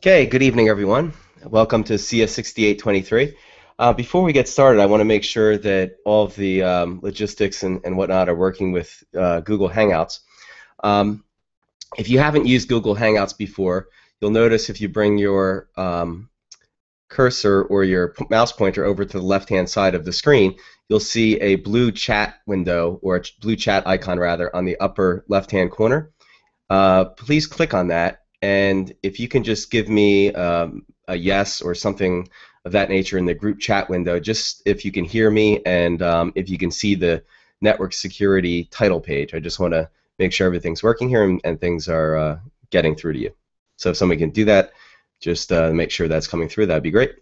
Okay, good evening, everyone. Welcome to CS6823. Before we get started, I want to make sure that all of the logistics and whatnot are working with Google Hangouts. Um, if you haven't used Google Hangouts before, you'll notice if you bring your cursor or your mouse pointer over to the left-hand side of the screen, you'll see a blue chat window, or a blue chat icon rather, on the upper left-hand corner. Please click on that, and if you can just give me a yes or something of that nature in the group chat window, just if you can hear me and if you can see the network security title page. I just want to make sure everything's working here and things are getting through to you. So if somebody can do that, just make sure that's coming through. That'd be great.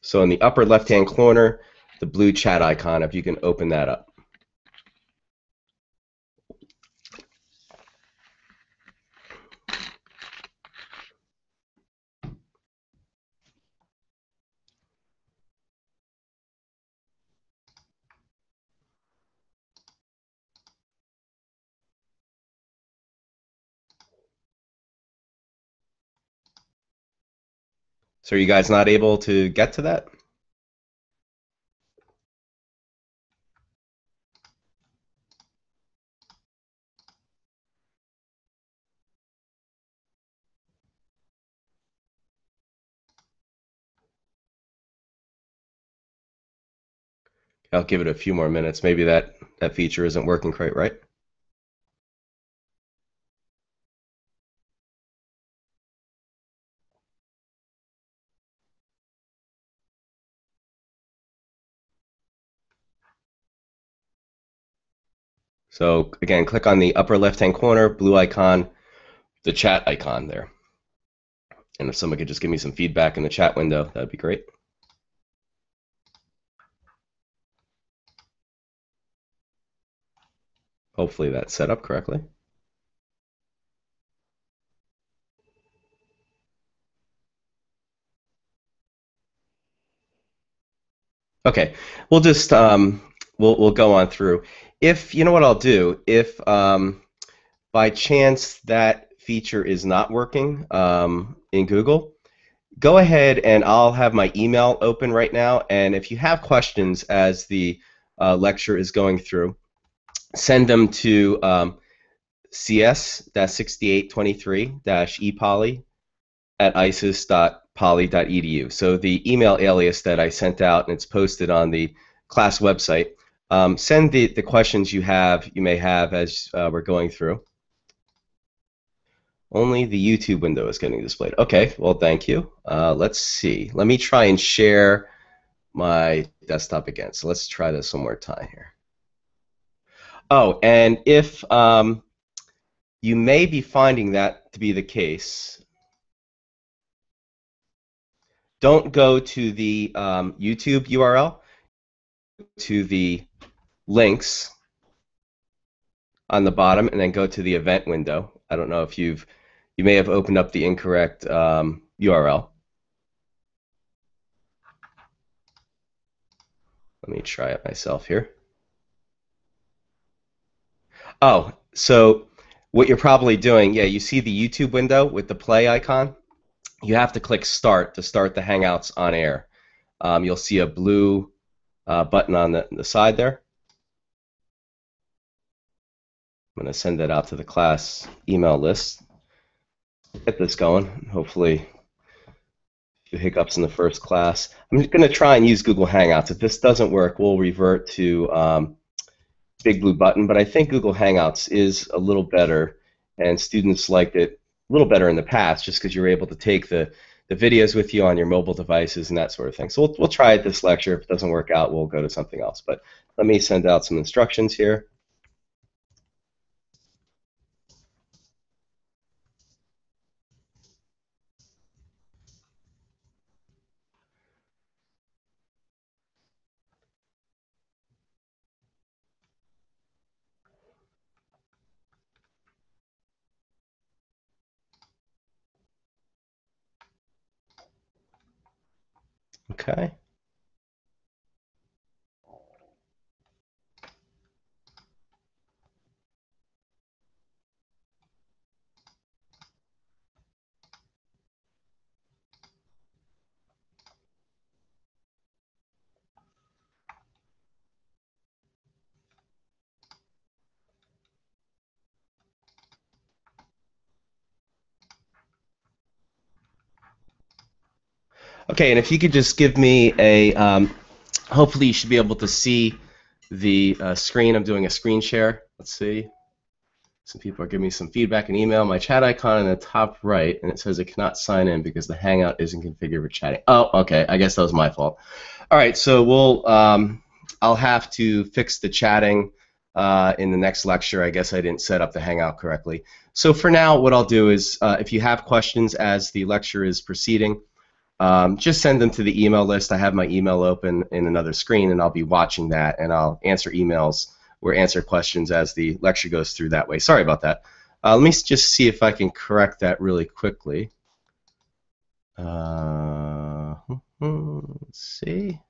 So in the upper left-hand corner, the blue chat icon, if you can open that up. So are you guys not able to get to that? I'll give it a few more minutes. Maybe that feature isn't working quite right. So again, click on the upper left-hand corner, blue icon, the chat icon there. And if someone could just give me some feedback in the chat window, that'd be great. Hopefully that's set up correctly. Okay, we'll just we'll go on through. If you know what I'll do, if by chance that feature is not working in Google, go ahead and I'll have my email open right now. And if you have questions as the lecture is going through, send them to cs-6823-epoly@isis.poly.edu. So the email alias that I sent out, and it's posted on the class website. Send the questions you may have as we're going through. Only the YouTube window is getting displayed. Okay, well, thank you. Let's see. Let me try and share my desktop again. So let's try this one more time here. Oh, and if you may be finding that to be the case, don't go to the YouTube URL, to the links on the bottom, and then go to the event window. I don't know if you may have opened up the incorrect URL. Let me try it myself here. Oh, so what you're probably doing, yeah, you see the YouTube window with the play icon? You have to click Start to start the Hangouts on air. You'll see a blue button on the side there. I'm going to send that out to the class email list. Get this going. Hopefully, a few hiccups in the first class. I'm just going to try and use Google Hangouts. If this doesn't work, we'll revert to Big Blue Button. But I think Google Hangouts is a little better, and students liked it a little better in the past, just because you're able to take the videos with you on your mobile devices and that sort of thing. So we'll try it this lecture. If it doesn't work out, we'll go to something else. But let me send out some instructions here. Okay. Okay, and if you could just give me a, hopefully you should be able to see the screen. I'm doing a screen share. Let's see. Some people are giving me some feedback and email. My chat icon in the top right, and it says it cannot sign in because the Hangout isn't configured for chatting. Oh, okay. I guess that was my fault. All right, so I'll have to fix the chatting in the next lecture. I guess I didn't set up the Hangout correctly. So for now, what I'll do is, if you have questions as the lecture is proceeding, just send them to the email list. I have my email open in another screen, and I'll be watching that, and I'll answer emails or answer questions as the lecture goes through that way. Sorry about that. Let me just see if I can correct that really quickly. Let's see.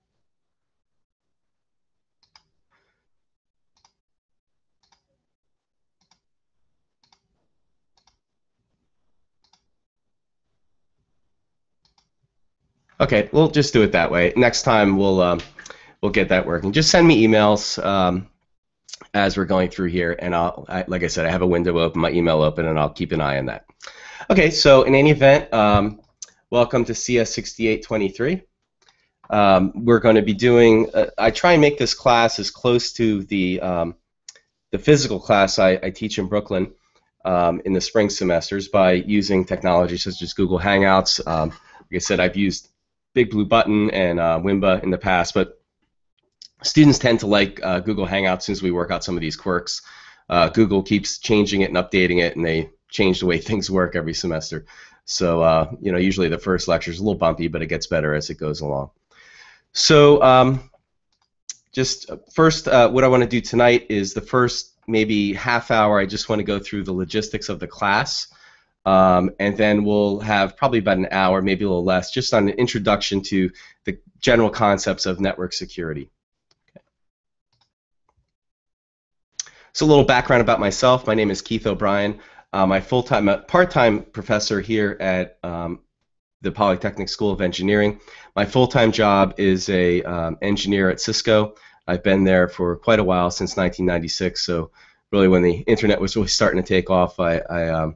Okay, we'll just do it that way. Next time we'll get that working. Just send me emails as we're going through here, and like I said, I have a window open, my email open, and I'll keep an eye on that. Okay, so in any event, welcome to CS6823. We're going to be doing. I try and make this class as close to the physical class I teach in Brooklyn in the spring semesters by using technology such as Google Hangouts. Like I said, I've used Big Blue Button and Wimba in the past, but students tend to like Google Hangouts since we work out some of these quirks. Google keeps changing it and updating it, and they change the way things work every semester. So usually the first lecture is a little bumpy, but it gets better as it goes along. So just first, what I want to do tonight is the first maybe half hour, I just want to go through the logistics of the class. And then we'll have probably about an hour, maybe a little less, just on an introduction to the general concepts of network security. Okay. So a little background about myself. My name is Keith O'Brien. I'm a part-time professor here at the Polytechnic School of Engineering. My full-time job is a engineer at Cisco. I've been there for quite a while, since 1996. So really, when the internet was really starting to take off, I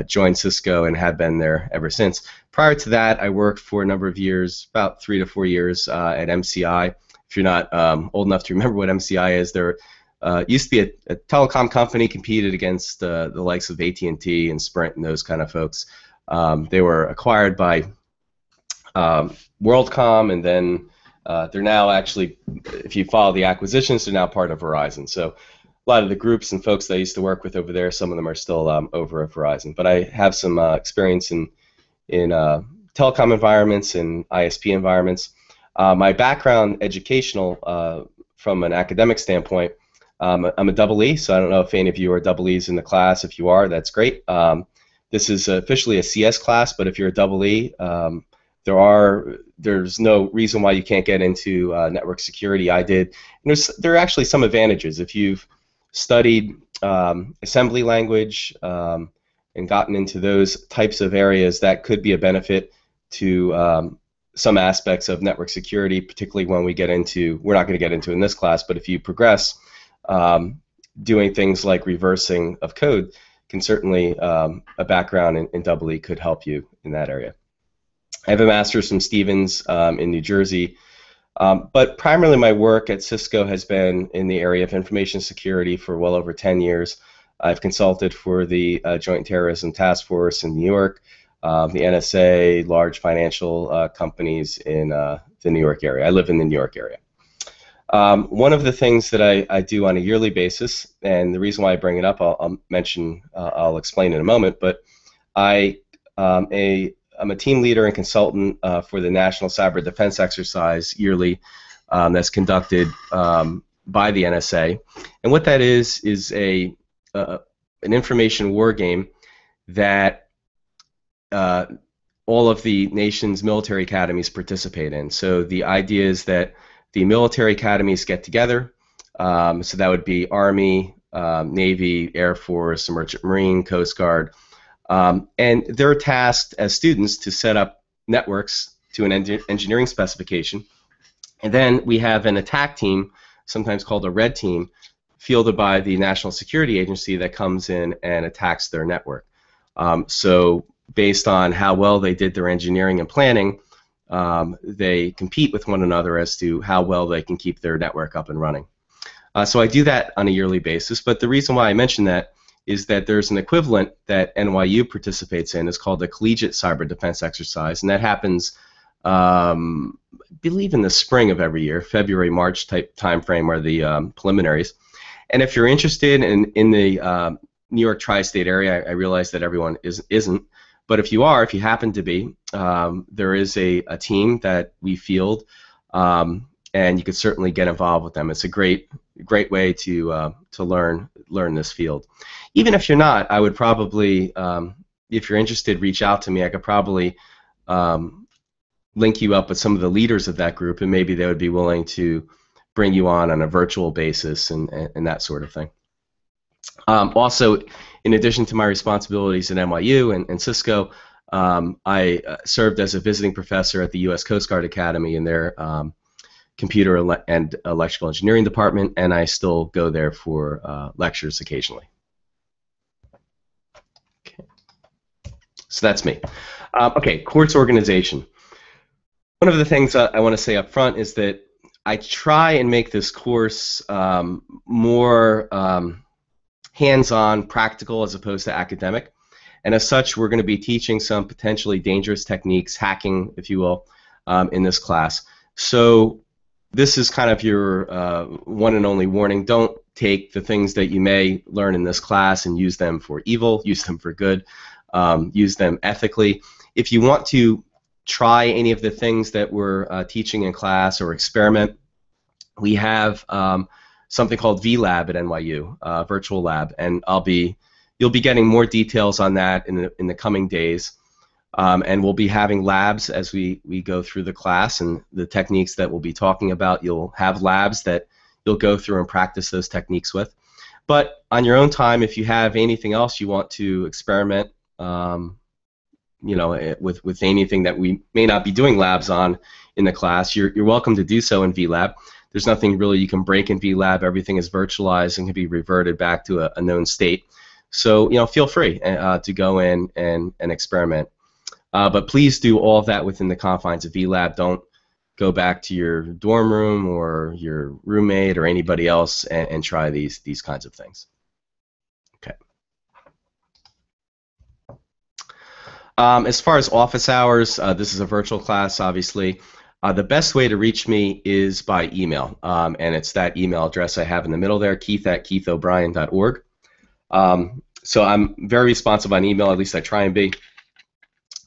joined Cisco and have been there ever since. Prior to that, I worked for a number of years, about 3 to 4 years at MCI. If you're not old enough to remember what MCI is, there used to be a telecom company, competed against the likes of AT&T and Sprint and those kind of folks. They were acquired by WorldCom, and then they're now actually, if you follow the acquisitions, they're now part of Verizon. So a lot of the groups and folks that I used to work with over there, some of them are still over at Verizon. But I have some experience in telecom environments and ISP environments. My background, educational, from an academic standpoint, I'm a double E, so I don't know if any of you are double E's in the class. If you are, that's great. This is officially a CS class, but if you're a double E, there's no reason why you can't get into network security. I did. And there are actually some advantages. If you've studied assembly language and gotten into those types of areas, that could be a benefit to some aspects of network security, particularly when we get into, we're not going to get into in this class, but if you progress, doing things like reversing of code can certainly, a background in double E could help you in that area. I have a master's from Stevens in New Jersey, but primarily my work at Cisco has been in the area of information security for well over 10 years. I've consulted for the Joint Terrorism Task Force in New York, the NSA, large financial companies in the New York area. I live in the New York area. One of the things that I do on a yearly basis, and the reason why I bring it up, I'll explain in a moment, but I'm a team leader and consultant for the National Cyber Defense Exercise yearly that's conducted by the NSA. And what that is an information war game that all of the nation's military academies participate in. So the idea is that the military academies get together, so that would be Army, Navy, Air Force, Merchant Marine, Coast Guard, and they're tasked as students to set up networks to an engineering specification. And then we have an attack team, sometimes called a red team, fielded by the National Security Agency that comes in and attacks their network. So based on how well they did their engineering and planning, they compete with one another as to how well they can keep their network up and running. So I do that on a yearly basis, but the reason why I mention that is that there's an equivalent that NYU participates in. It's called the Collegiate Cyber Defense Exercise, and that happens, I believe, in the spring of every year, February, March type time frame are the preliminaries. And if you're interested in the New York tri-state area, I realize that everyone isn't, but if you are, if you happen to be, there is a team that we field, and you could certainly get involved with them. It's a great way to learn this field. Even if you're not, I would probably, if you're interested, reach out to me. I could probably link you up with some of the leaders of that group, and maybe they would be willing to bring you on a virtual basis and that sort of thing. Also, in addition to my responsibilities at NYU and Cisco, I served as a visiting professor at the U.S. Coast Guard Academy in their computer and electrical engineering department, and I still go there for lectures occasionally. Okay. So that's me. Okay, course organization. One of the things I want to say up front is that I try and make this course more hands-on, practical, as opposed to academic. And as such, we're going to be teaching some potentially dangerous techniques, hacking, if you will, in this class. So this is kind of your one and only warning. Don't take the things that you may learn in this class and use them for evil, use them for good, use them ethically. If you want to try any of the things that we're teaching in class or experiment, we have something called VLab at NYU, virtual lab, and you'll be getting more details on that in the coming days. And we'll be having labs as we go through the class, and the techniques that we'll be talking about, you'll have labs that you'll go through and practice those techniques with. But on your own time, if you have anything else you want to experiment, you know, with anything that we may not be doing labs on in the class, you're welcome to do so in VLab. There's nothing really you can break in VLab. Everything is virtualized and can be reverted back to a known state. So, you know, feel free to go in and experiment. But please do all of that within the confines of VLab. Don't go back to your dorm room or your roommate or anybody else and try these kinds of things. Okay. As far as office hours, this is a virtual class, obviously. The best way to reach me is by email, and it's that email address I have in the middle there, keith@keithobrien.org. So I'm very responsive on email, at least I try and be.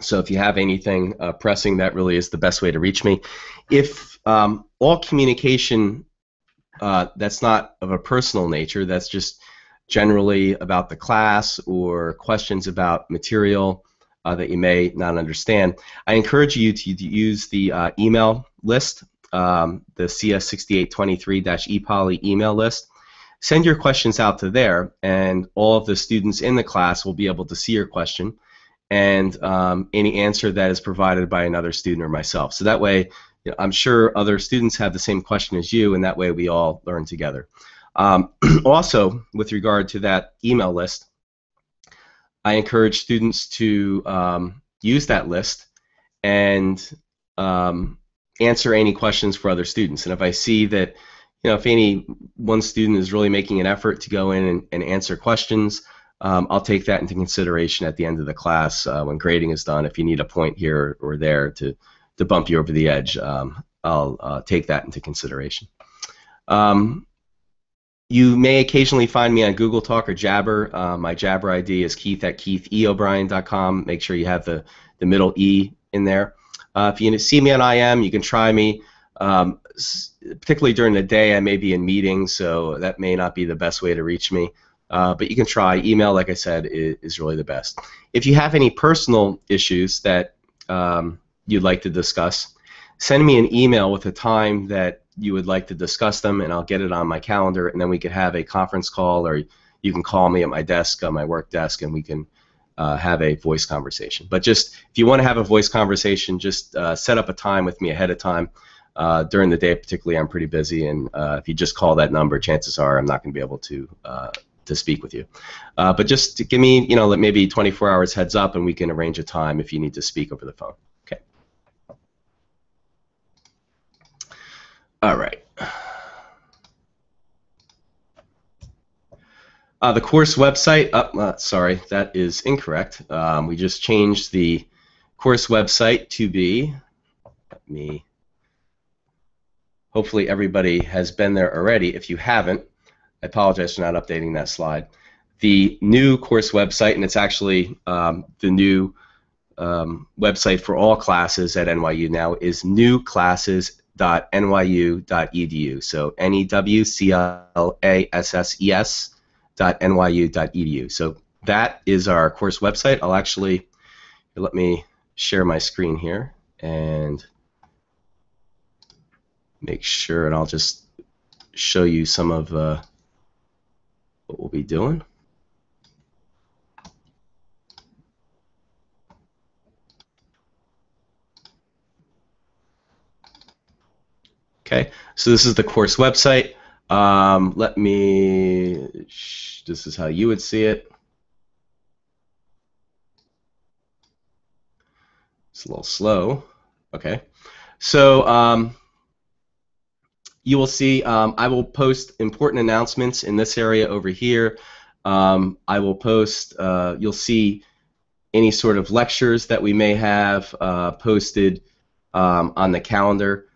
So if you have anything pressing, that really is the best way to reach me. If all communication that's not of a personal nature, that's just generally about the class or questions about material that you may not understand, I encourage you to use the email list, the CS6823-ePoly email list. Send your questions out to there, and all of the students in the class will be able to see your question and any answer that is provided by another student or myself. So that way, you know, I'm sure other students have the same question as you, and that way we all learn together. Also, with regard to that email list, I encourage students to use that list and answer any questions for other students. And if I see that, you know, if any one student is really making an effort to go in and answer questions, I'll take that into consideration at the end of the class when grading is done. If you need a point here or there to bump you over the edge, I'll take that into consideration. You may occasionally find me on Google Talk or Jabber. My Jabber ID is keith@keithobrien.com. Make sure you have the middle E in there. If you see me on IM, you can try me. Particularly during the day, I may be in meetings, so that may not be the best way to reach me. But you can try. Email, like I said, is really the best. If you have any personal issues that you'd like to discuss, send me an email with a time that you would like to discuss them, and I'll get it on my calendar, and then we could have a conference call, or you can call me at my desk, on my work desk, and we can have a voice conversation. But just, if you want to have a voice conversation, just set up a time with me ahead of time. During the day, particularly, I'm pretty busy, and if you just call that number, chances are I'm not going to be able to speak with you. But just give me, you know, maybe 24 hours heads up, and we can arrange a time if you need to speak over the phone. Okay. All right. The course website, sorry, that is incorrect. We just changed the course website to be, hopefully everybody has been there already. If you haven't, I apologize for not updating that slide. The new course website, and it's actually the new website for all classes at NYU now, is newclasses.nyu.edu. So newclasses.nyu.edu. So that is our course website. I'll actually, let me share my screen here and make sure, and I'll just show you some of what we'll be doing. Okay, so this is the course website. This is how you would see it. It's a little slow. Okay, so you will see I will post important announcements in this area over here. I will post, you'll see any sort of lectures that we may have posted on the calendar.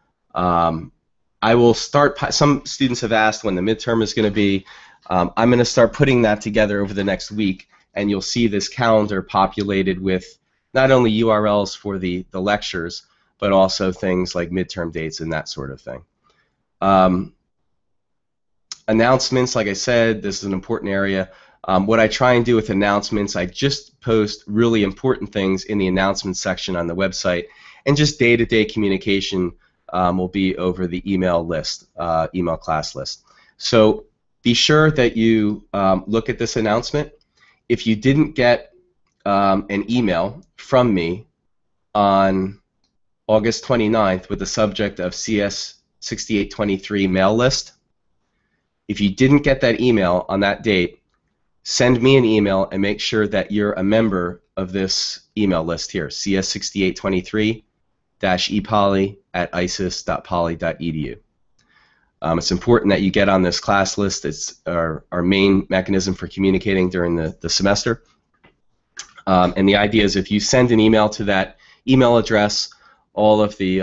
I will start, some students have asked when the midterm is going to be. I'm going to start putting that together over the next week, and you'll see this calendar populated with not only URLs for the lectures, but also things like midterm dates and that sort of thing. Announcements, like I said, this is an important area. What I try and do with announcements, I just post really important things in the announcements section on the website, and just day-to-day communication will be over the email list, email class list. So be sure that you look at this announcement. If you didn't get an email from me on August 29th with the subject of CS6823 mail list, if you didn't get that email on that date, send me an email and make sure that you're a member of this email list here, cs6823-epoly@isis.poly.edu. It's important that you get on this class list. It's our main mechanism for communicating during the semester. And the idea is if you send an email to that email address, all of the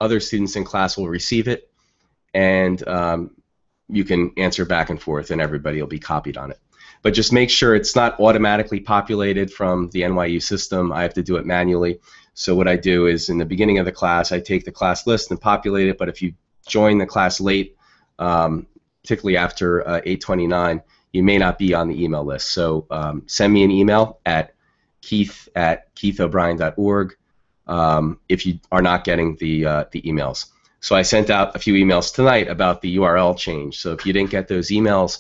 other students in class will receive it, and you can answer back and forth, and everybody will be copied on it. But just make sure it's not automatically populated from the NYU system. I have to do it manually. So what I do is in the beginning of the class, I take the class list and populate it, but if you join the class late, particularly after 8:29, you may not be on the email list. So send me an email at keith@keithobrien.org if you are not getting the emails. So I sent out a few emails tonight about the URL change. So if you didn't get those emails,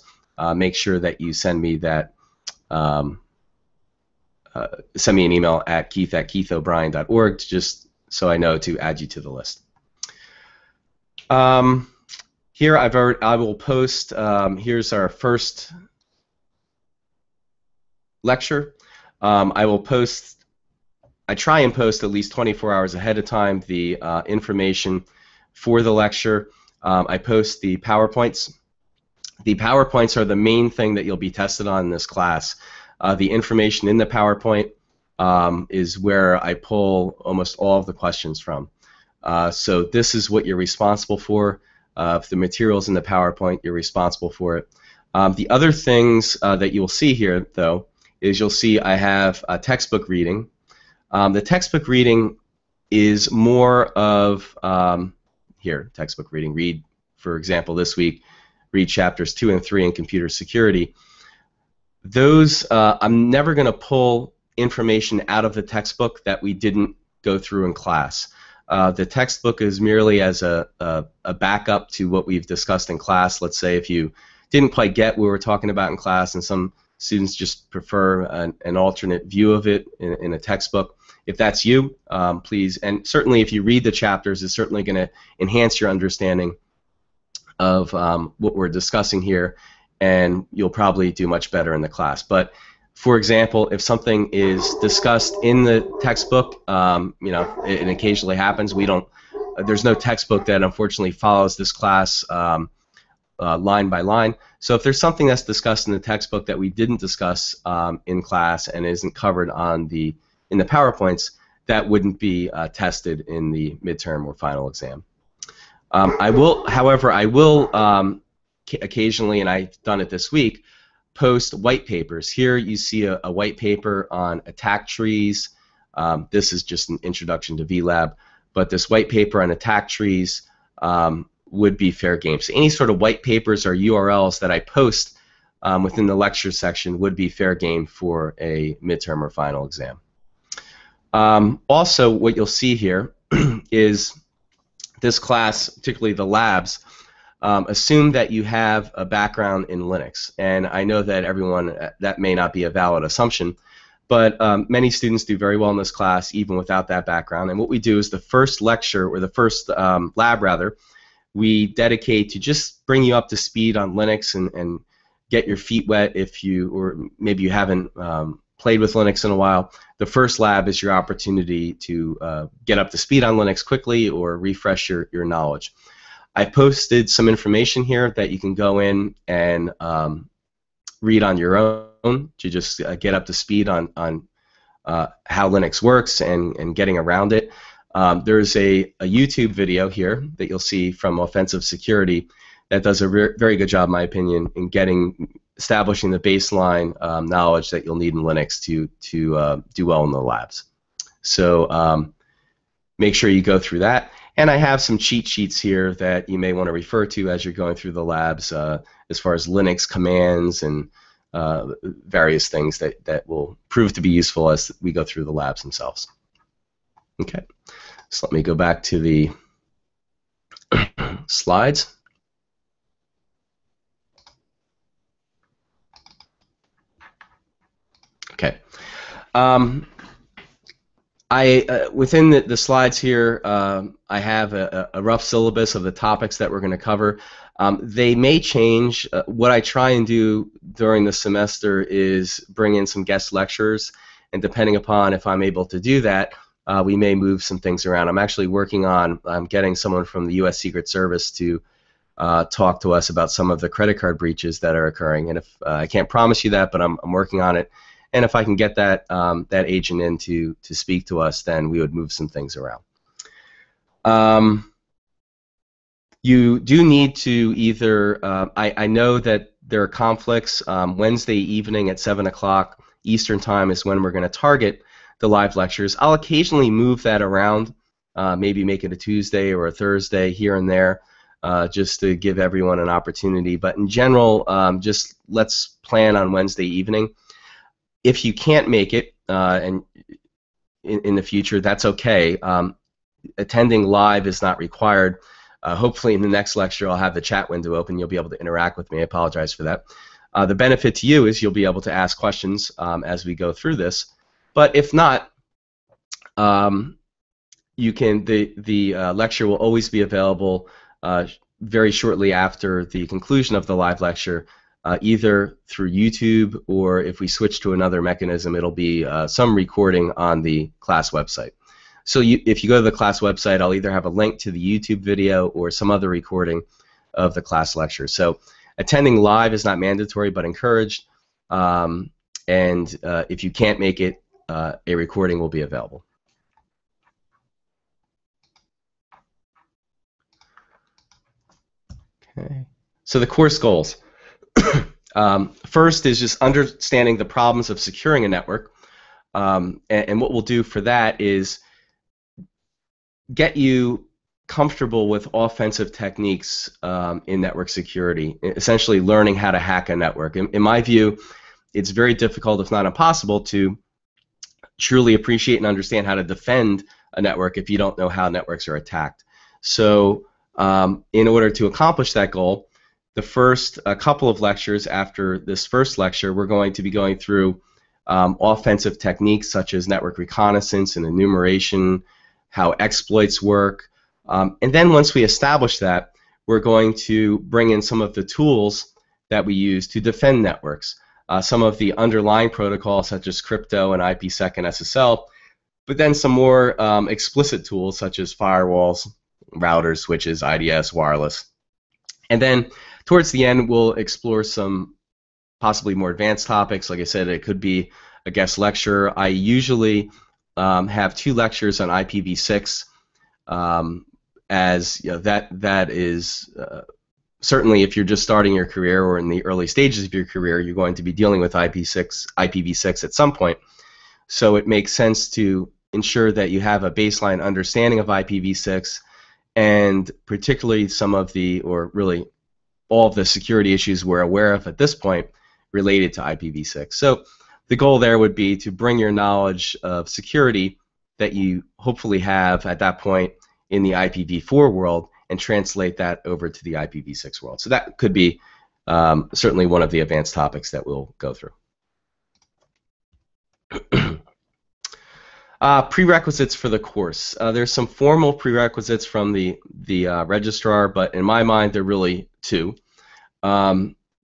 make sure that you send me that. Send me an email at keith@keithobrien.org just so I know to add you to the list. Here I will post. Here's our first lecture. I will post. I try and post at least 24 hours ahead of time the information for the lecture. I post the PowerPoints. The PowerPoints are the main thing that you'll be tested on in this class. The information in the PowerPoint is where I pull almost all of the questions from. So this is what you're responsible for. If the material's in the PowerPoint, you're responsible for it. The other things that you'll see here, though, is you'll see I have a textbook reading. The textbook reading is more of, here, textbook reading. Read, for example, this week, read chapters 2 and 3 in computer security. Those, I'm never going to pull information out of the textbook that we didn't go through in class. The textbook is merely as a backup to what we've discussed in class. Let's say if you didn't quite get what we were talking about in class and some students just prefer an alternate view of it in a textbook. If that's you, please, and certainly if you read the chapters, it's certainly going to enhance your understanding of what we're discussing here, and you'll probably do much better in the class. But for example, if something is discussed in the textbook, you know, it occasionally happens. We don't there's no textbook that unfortunately follows this class line by line. So if there's something that's discussed in the textbook that we didn't discuss in class and isn't covered in the PowerPoints, that wouldn't be tested in the midterm or final exam. However, I will occasionally, and I've done it this week, post white papers. Here you see a white paper on attack trees. This is just an introduction to VLab, but this white paper on attack trees would be fair game. So any sort of white papers or URLs that I post within the lecture section would be fair game for a midterm or final exam. Also, what you'll see here is this class, particularly the labs, assume that you have a background in Linux. And I know that everyone, that may not be a valid assumption, but many students do very well in this class even without that background. And what we do is the first lecture, or the first lab rather, we dedicate to just bring you up to speed on Linux and get your feet wet if you, or maybe you haven't played with Linux in a while. The first lab is your opportunity to get up to speed on Linux quickly or refresh your knowledge. I posted some information here that you can go in and read on your own to just get up to speed on how Linux works and getting around it. There's a YouTube video here that you'll see from Offensive Security that does a very good job, in my opinion, in establishing the baseline knowledge that you'll need in Linux to do well in the labs. So make sure you go through that. And I have some cheat sheets here that you may want to refer to as you're going through the labs as far as Linux commands and various things that will prove to be useful as we go through the labs themselves. Okay, so let me go back to the slides. Okay. Within the slides here, I have a rough syllabus of the topics that we're going to cover. They may change. What I try and do during the semester is bring in some guest lecturers, and depending upon if I'm able to do that, we may move some things around. I'm actually working on getting someone from the U.S. Secret Service to talk to us about some of the credit card breaches that are occurring. And if I can't promise you that, but I'm working on it. And if I can get that that agent in to speak to us, then we would move some things around. You do need to either, I know that there are conflicts. Wednesday evening at 7 o'clock Eastern Time is when we're going to target the live lectures. I'll occasionally move that around, maybe make it a Tuesday or a Thursday here and there, just to give everyone an opportunity. But in general, just let's plan on Wednesday evening. If you can't make it and in the future, that's okay. Attending live is not required. Hopefully in the next lecture I'll have the chat window open. You'll be able to interact with me. I apologize for that. The benefit to you is you'll be able to ask questions as we go through this. But if not, you can. The lecture will always be available very shortly after the conclusion of the live lecture. Either through YouTube, or if we switch to another mechanism, it'll be some recording on the class website. So if you go to the class website, I'll either have a link to the YouTube video or some other recording of the class lecture. So attending live is not mandatory, but encouraged. And if you can't make it, a recording will be available. Okay. So the course goals. First is just understanding the problems of securing a network, and what we'll do for that is get you comfortable with offensive techniques in network security, essentially learning how to hack a network. In my view, it's very difficult, if not impossible, to truly appreciate and understand how to defend a network if you don't know how networks are attacked. So in order to accomplish that goal, the first couple of lectures after this first lecture, we're going to be going through offensive techniques such as network reconnaissance and enumeration, how exploits work, and then once we establish that, we're going to bring in some of the tools that we use to defend networks, some of the underlying protocols such as crypto and IPsec and SSL, but then some more explicit tools such as firewalls, routers, switches, IDS, wireless. And then towards the end, we'll explore some possibly more advanced topics. Like I said, it could be a guest lecture. I usually have 2 lectures on IPv6, as you know, that is certainly, if you're just starting your career or in the early stages of your career, you're going to be dealing with IPv6 at some point. So it makes sense to ensure that you have a baseline understanding of IPv6, and particularly some of the, or really all of the security issues we're aware of at this point related to IPv6. So the goal there would be to bring your knowledge of security that you hopefully have at that point in the IPv4 world and translate that over to the IPv6 world. So that could be certainly one of the advanced topics that we'll go through. Prerequisites for the course. There's some formal prerequisites from the registrar, but in my mind, there are really 2.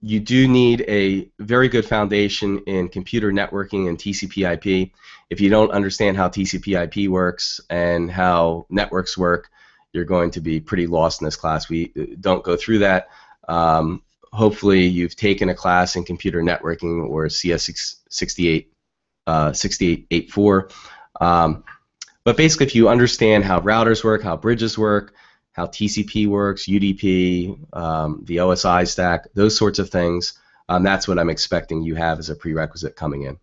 You do need a very good foundation in computer networking and TCP/IP. If you don't understand how TCP/IP works and how networks work, you're going to be pretty lost in this class. We don't go through that. Hopefully, you've taken a class in computer networking or CS6823. But basically, if you understand how routers work, how bridges work, how TCP works, UDP, the OSI stack, those sorts of things, that's what I'm expecting you have as a prerequisite coming in.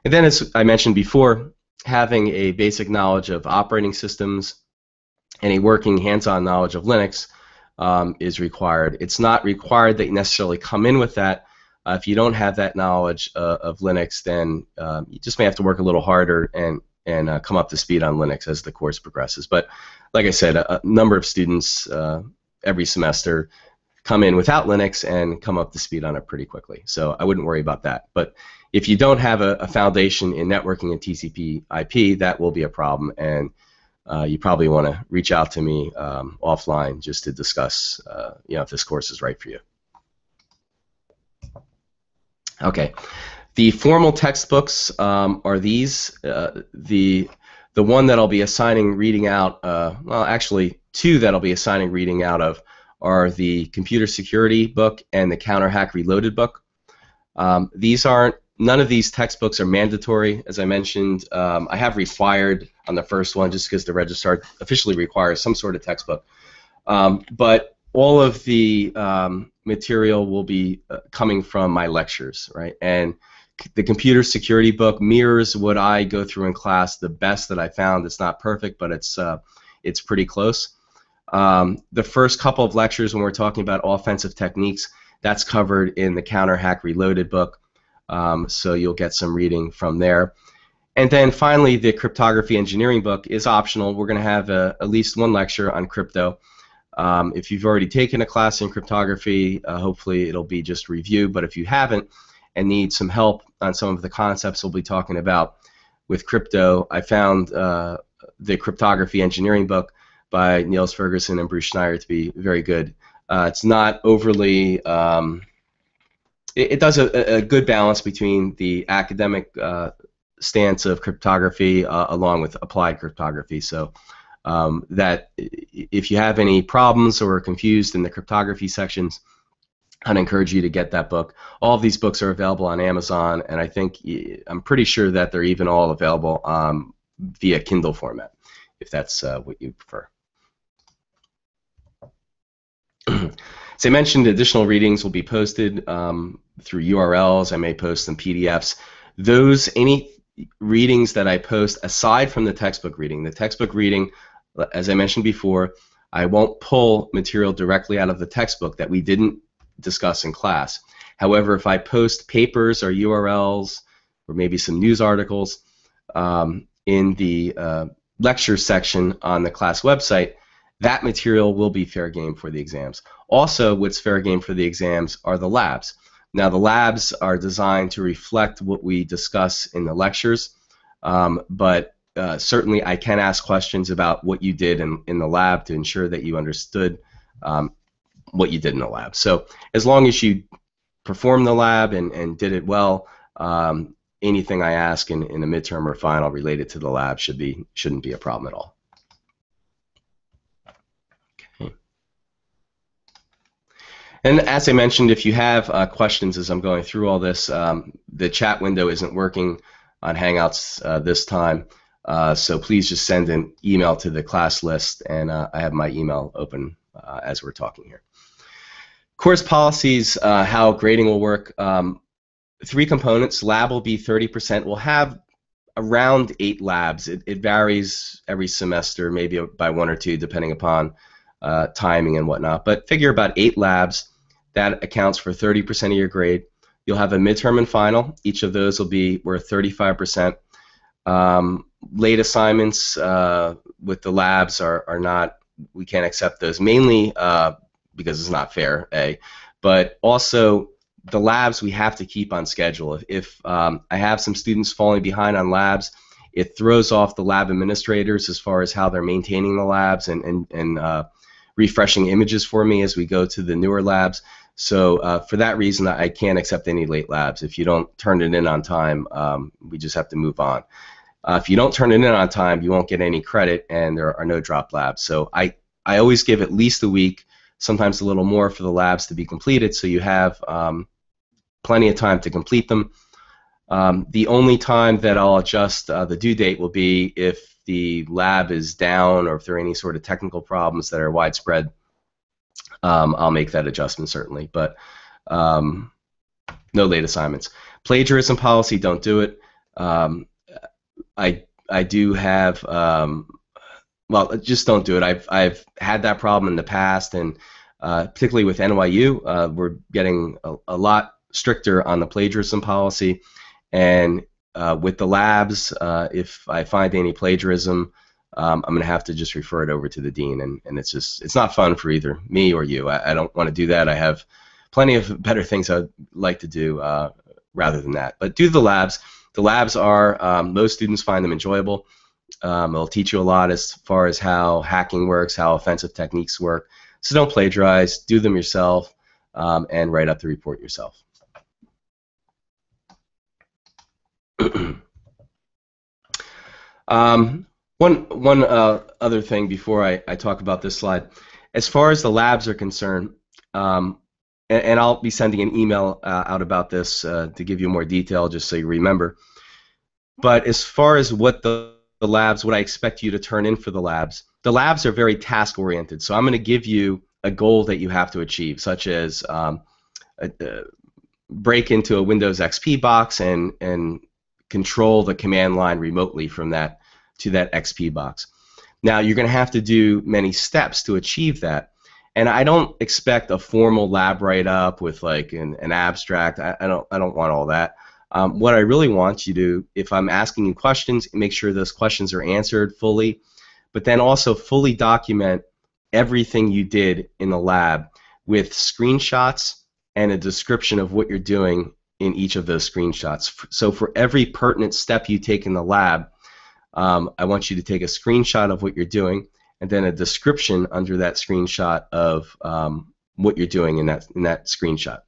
And then, as I mentioned before, having a basic knowledge of operating systems and a working hands-on knowledge of Linux is required. It's not required that you necessarily come in with that. If you don't have that knowledge of Linux, then you just may have to work a little harder and come up to speed on Linux as the course progresses. But like I said, a number of students every semester come in without Linux and come up to speed on it pretty quickly. So I wouldn't worry about that. But if you don't have a foundation in networking and TCP/IP, that will be a problem, and you probably want to reach out to me offline just to discuss if this course is right for you. Okay. The formal textbooks are these. The one that I'll be assigning reading out, well, actually 2 that I'll be assigning reading out of are the Computer Security book and the Counter Hack Reloaded book. None of these textbooks are mandatory. As I mentioned, I have required on the first one just because the registrar officially requires some sort of textbook. But all of the material will be coming from my lectures, right? And the Computer Security book mirrors what I go through in class the best that I found. It's not perfect, but it's pretty close. The first couple of lectures when we're talking about offensive techniques, that's covered in the Counter Hack Reloaded book, so you'll get some reading from there. And then finally, the Cryptography Engineering book is optional. We're going to have at least 1 lecture on crypto. If you've already taken a class in cryptography, hopefully it'll be just review, but if you haven't and need some help on some of the concepts we'll be talking about with crypto, I found the Cryptography Engineering book by Niels Ferguson and Bruce Schneier to be very good. It's not overly, it does a good balance between the academic stance of cryptography along with applied cryptography. So that if you have any problems or are confused in the cryptography sections, I'd encourage you to get that book. All of these books are available on Amazon, and I'm pretty sure that they're even all available via Kindle format, if that's what you prefer. As I mentioned, additional readings will be posted through URLs. I may post some PDFs. Any readings that I post aside from the textbook reading, as I mentioned before, I won't pull material directly out of the textbook that we didn't discuss in class. However, if I post papers or URLs or maybe some news articles in the lecture section on the class website, that material will be fair game for the exams. Also, what's fair game for the exams are the labs. Now, the labs are designed to reflect what we discuss in the lectures, but certainly I can ask questions about what you did in the lab to ensure that you understood what you did in the lab. So as long as you performed the lab and did it well, anything I ask in a midterm or final related to the lab shouldn't be a problem at all. And as I mentioned, if you have questions as I'm going through all this, the chat window isn't working on Hangouts this time, so please just send an email to the class list, and I have my email open as we're talking here. Course policies, how grading will work. 3 components. Lab will be 30%. We'll have around 8 labs. It varies every semester, maybe by 1 or 2, depending upon timing and whatnot. But figure about 8 labs. That accounts for 30% of your grade. You'll have a midterm and final. Each of those will be worth 35%. Late assignments with the labs are not, we can't accept those, mainly because it's not fair, but also the labs we have to keep on schedule. If I have some students falling behind on labs, it throws off the lab administrators as far as how they're maintaining the labs and refreshing images for me as we go to the newer labs. So for that reason, I can't accept any late labs. If you don't turn it in on time, we just have to move on. If you don't turn it in on time, you won't get any credit, and there are no drop labs. So I always give at least a week, sometimes a little more, for the labs to be completed, so you have plenty of time to complete them. The only time that I'll adjust the due date will be if the lab is down or if there are any sort of technical problems that are widespread. I'll make that adjustment certainly, but no late assignments. Plagiarism policy, don't do it. I do have, well, just don't do it. I've had that problem in the past, and particularly with NYU, we're getting a lot stricter on the plagiarism policy, and with the labs, if I find any plagiarism, I'm going to have to just refer it over to the dean, and it's not fun for either me or you. I don't want to do that. I have plenty of better things I'd like to do rather than that. But do the labs. The labs are, most students find them enjoyable. It'll teach you a lot as far as how hacking works, how offensive techniques work. So don't plagiarize, do them yourself, and write up the report yourself. One other thing before I talk about this slide. As far as the labs are concerned, and I'll be sending an email out about this to give you more detail just so you remember. But as far as what the labs, what I expect you to turn in for the labs are very task-oriented. So I'm going to give you a goal that you have to achieve, such as break into a Windows XP box and control the command line remotely from that to that XP box. Now you're going to have to do many steps to achieve that. And I don't expect a formal lab write-up with like an abstract. I don't want all that. What I really want you to, if I'm asking you questions, make sure those questions are answered fully, but then also fully document everything you did in the lab with screenshots and a description of what you're doing in each of those screenshots. So for every pertinent step you take in the lab, I want you to take a screenshot of what you're doing and then a description under that screenshot of what you're doing in that screenshot.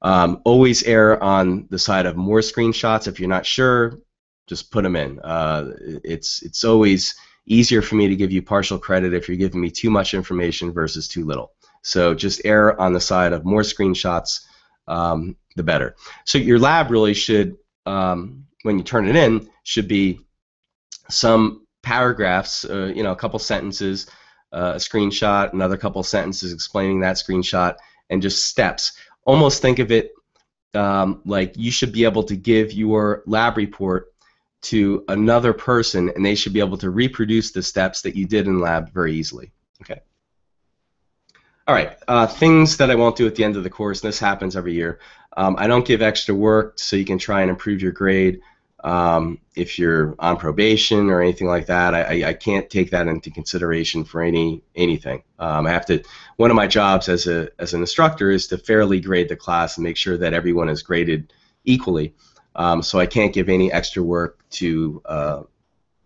Always err on the side of more screenshots. If you're not sure, just put them in. It's always easier for me to give you partial credit if you're giving me too much information versus too little. So just err on the side of more screenshots, the better. So your lab really should, when you turn it in, should be some paragraphs, you know, a couple sentences, a screenshot, another couple sentences explaining that screenshot, and just steps. Almost think of it like you should be able to give your lab report to another person, and they should be able to reproduce the steps that you did in lab very easily. Okay. All right. Things that I won't do at the end of the course, and this happens every year. I don't give extra work so you can try and improve your grade. If you're on probation or anything like that, I can't take that into consideration for anything. I have to. One of my jobs as an instructor is to fairly grade the class and make sure that everyone is graded equally. So I can't give any extra work to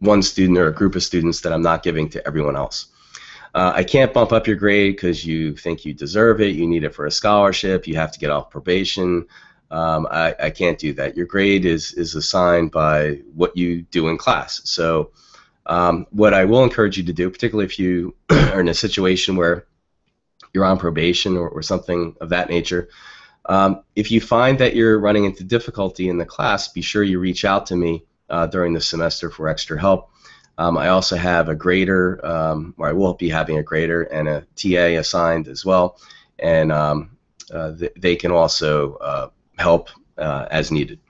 one student or a group of students that I'm not giving to everyone else. I can't bump up your grade because you think you deserve it, you need it for a scholarship, you have to get off probation. I can't do that. Your grade is assigned by what you do in class. So what I will encourage you to do, particularly if you are in a situation where you're on probation or something of that nature. If you find that you're running into difficulty in the class, be sure you reach out to me during the semester for extra help. I also have a grader, or I will be having a grader and a TA assigned as well, and they can also help as needed.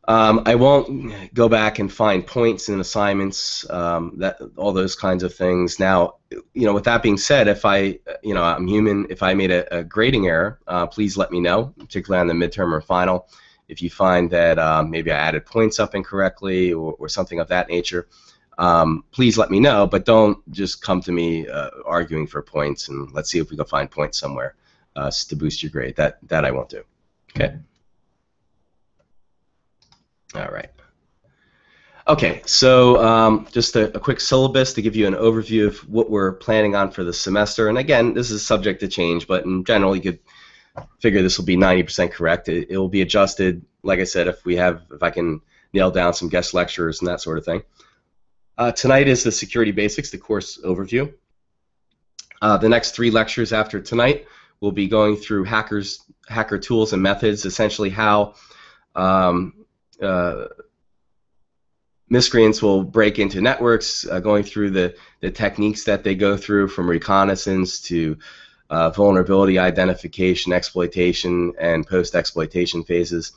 I won't go back and find points in assignments, all those kinds of things. Now, with that being said, if I'm human. If I made a grading error, please let me know, particularly on the midterm or final. If you find that maybe I added points up incorrectly or something of that nature, please let me know. But don't just come to me arguing for points, and let's see if we can find points somewhere to boost your grade. That I won't do. Okay. All right. Okay, so just a quick syllabus to give you an overview of what we're planning on for the semester. And again, this is subject to change, but in general, you could figure this will be 90% correct. It will be adjusted, like I said, if I can nail down some guest lecturers and that sort of thing. Tonight is the security basics, the course overview. The next 3 lectures after tonight will be going through hacker tools and methods, essentially how miscreants will break into networks, going through the techniques that they go through, from reconnaissance to vulnerability identification, exploitation, and post-exploitation phases.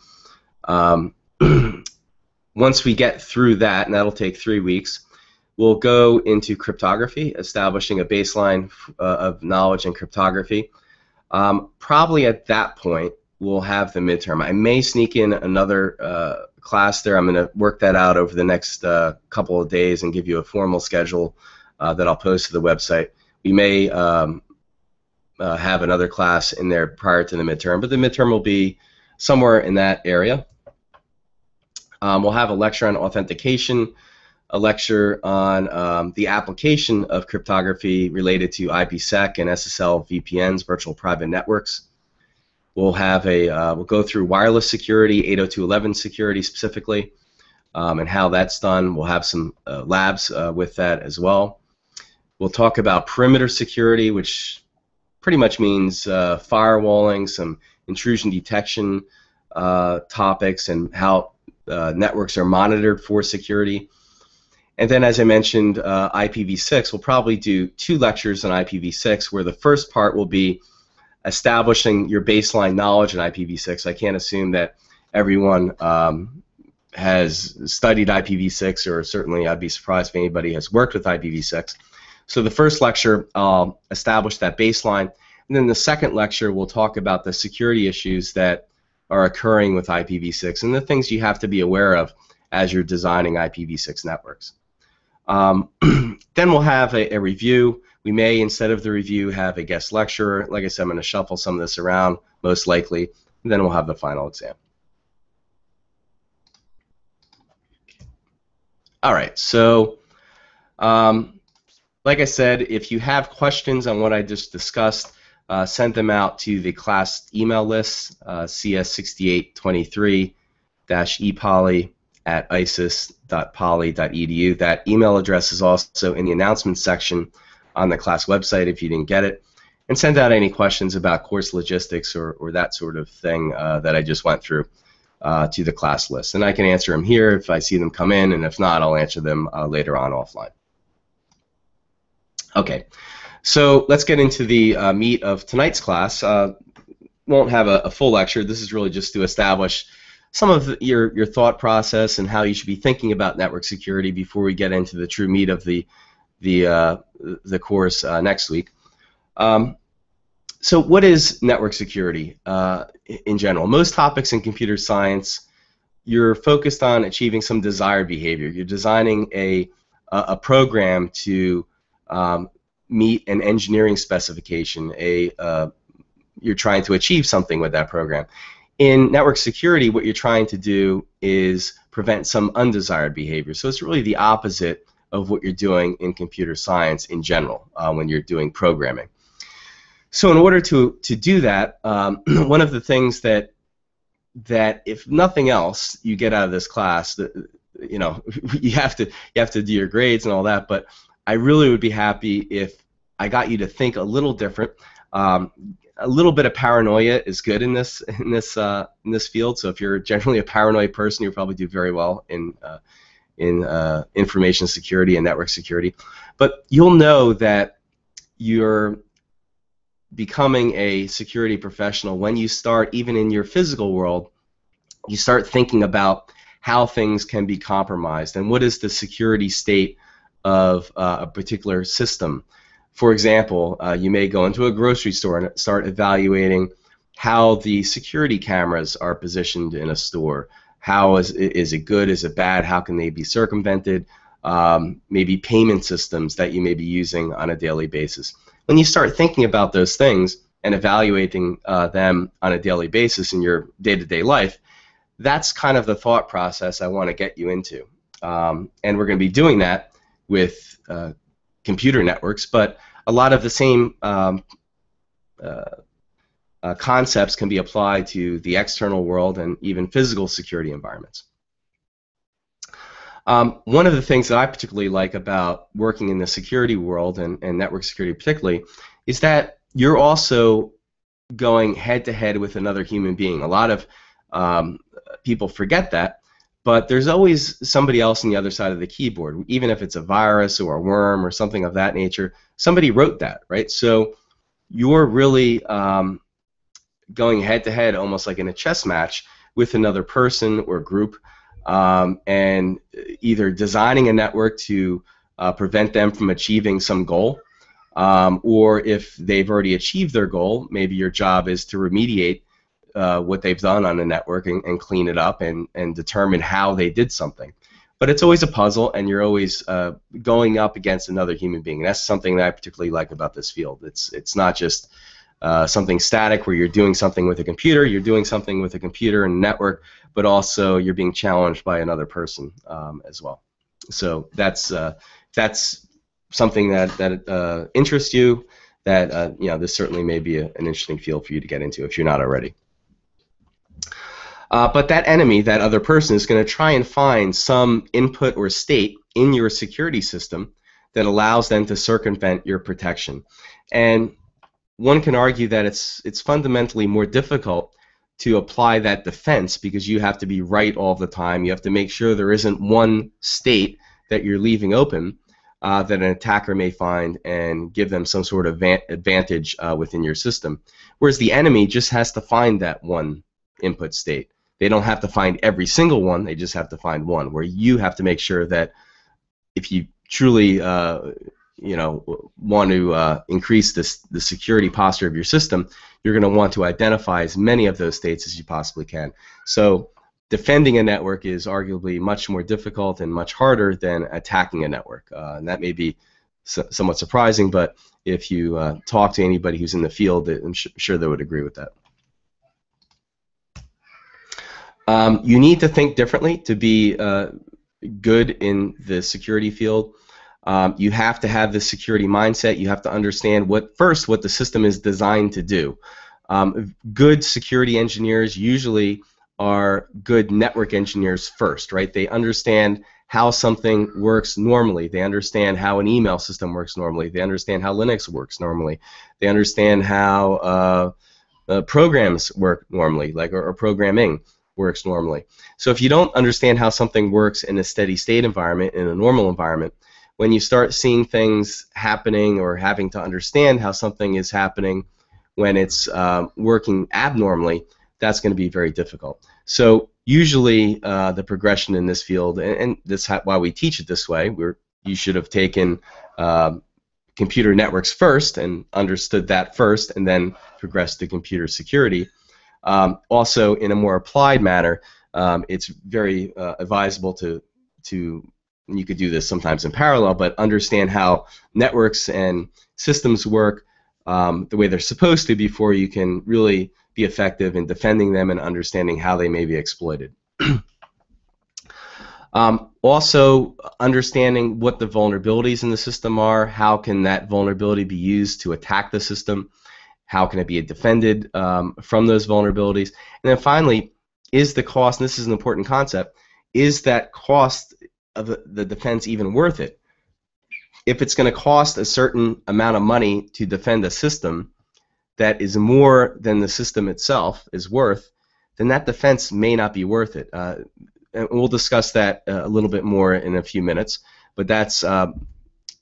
Once we get through that, and that'll take 3 weeks, we'll go into cryptography, establishing a baseline of knowledge in cryptography. Probably at that point, we'll have the midterm. I may sneak in another class there. I'm going to work that out over the next couple of days and give you a formal schedule that I'll post to the website. We may have another class in there prior to the midterm, but the midterm will be somewhere in that area. We'll have a lecture on authentication, a lecture on the application of cryptography related to IPsec and SSL VPNs, virtual private networks. We'll go through wireless security, 802.11 security specifically, and how that's done. We'll have some labs with that as well. We'll talk about perimeter security, which pretty much means firewalling, some intrusion detection topics, and how networks are monitored for security. And then, as I mentioned, IPv6. We'll probably do 2 lectures on IPv6, where the first part will be establishing your baseline knowledge in IPv6. I can't assume that everyone has studied IPv6, or certainly I'd be surprised if anybody has worked with IPv6. So the first lecture, I'll establish that baseline, and then the second lecture will talk about the security issues that are occurring with IPv6 and the things you have to be aware of as you're designing IPv6 networks. Then we'll have a review. We may, instead of the review, have a guest lecturer. Like I said, I'm going to shuffle some of this around, most likely, and then we'll have the final exam. All right, so like I said, if you have questions on what I just discussed, send them out to the class email list, cs6823-epoly@isis.poly.edu. That email address is also in the announcements section on the class website if you didn't get it, and send out any questions about course logistics or that sort of thing that I just went through to the class list. And I can answer them here if I see them come in, and if not, I'll answer them later on offline. Okay, so let's get into the meat of tonight's class. Won't have a full lecture. This is really just to establish some of your thought process and how you should be thinking about network security before we get into the true meat of the course next week. So what is network security in general? Most topics in computer science, you're focused on achieving some desired behavior. You're designing a program to meet an engineering specification. You're trying to achieve something with that program. In network security, what you're trying to do is prevent some undesired behavior. So it's really the opposite of what you're doing in computer science in general when you're doing programming. So in order to do that, one of the things that if nothing else you get out of this class, you know, you have to do your grades and all that, but I really would be happy if I got you to think a little different. A little bit of paranoia is good in this field. So if you're generally a paranoid person, you'll probably do very well in information security and network security. But you'll know that you're becoming a security professional when you start, even in your physical world, you start thinking about how things can be compromised and what is the security state of a particular system. For example, you may go into a grocery store and start evaluating how the security cameras are positioned in a store. How is it good? Is it bad? How can they be circumvented? Maybe payment systems that you may be using on a daily basis. When you start thinking about those things and evaluating them on a daily basis in your day-to-day life, that's kind of the thought process I want to get you into. And we're going to be doing that with computer networks, but a lot of the same concepts can be applied to the external world and even physical security environments. One of the things that I particularly like about working in the security world and network security particularly is that you're also going head-to-head with another human being. A lot of people forget that, but there's always somebody else on the other side of the keyboard. Even if it's a virus or a worm or something of that nature, somebody wrote that, right? So you're really going head-to-head, almost like in a chess match, with another person or group, and either designing a network to prevent them from achieving some goal, or if they've already achieved their goal, maybe your job is to remediate what they've done on the network and clean it up and determine how they did something. But it's always a puzzle, and you're always going up against another human being. And that's something that I particularly like about this field. It's not just something static where you're doing something with a computer. You're doing something with a computer and network, but also you're being challenged by another person as well. So that's something that interests you. That you know, this certainly may be an interesting field for you to get into if you're not already. But that enemy, that other person, is going to try and find some input or state in your security system that allows them to circumvent your protection. And one can argue that it's fundamentally more difficult to apply that defense because you have to be right all the time. You have to make sure there isn't one state that you're leaving open that an attacker may find and give them some sort of advantage within your system. Whereas the enemy just has to find that one input state. They don't have to find every single one, they just have to find one, where you have to make sure that if you truly you know, want to increase the security posture of your system, you're going to want to identify as many of those states as you possibly can. So defending a network is arguably much more difficult and much harder than attacking a network. And that may be somewhat surprising, but if you talk to anybody who's in the field, I'm sure they would agree with that. You need to think differently to be good in the security field. You have to have the security mindset. You have to understand first what the system is designed to do. Good security engineers usually are good network engineers first, right? They understand how something works normally. They understand how an email system works normally. They understand how Linux works normally. They understand how programs work normally, or programming works normally. So if you don't understand how something works in a steady state environment, in a normal environment, when you start seeing things happening or having to understand how something is happening when it's working abnormally, that's going to be very difficult. So usually the progression in this field, and that's why we teach it this way, you should have taken computer networks first and understood that first and then progressed to computer security. Also, in a more applied manner, it's very advisable to you could do this sometimes in parallel, but understand how networks and systems work the way they're supposed to before you can really be effective in defending them and understanding how they may be exploited. Also, understanding what the vulnerabilities in the system are, how can that vulnerability be used to attack the system, how can it be defended from those vulnerabilities, and then finally, is the cost, and this is an important concept, is that cost of the defense even worth it? if it's going to cost a certain amount of money to defend a system that is more than the system itself is worth, then that defense may not be worth it. And we'll discuss that a little bit more in a few minutes, but that's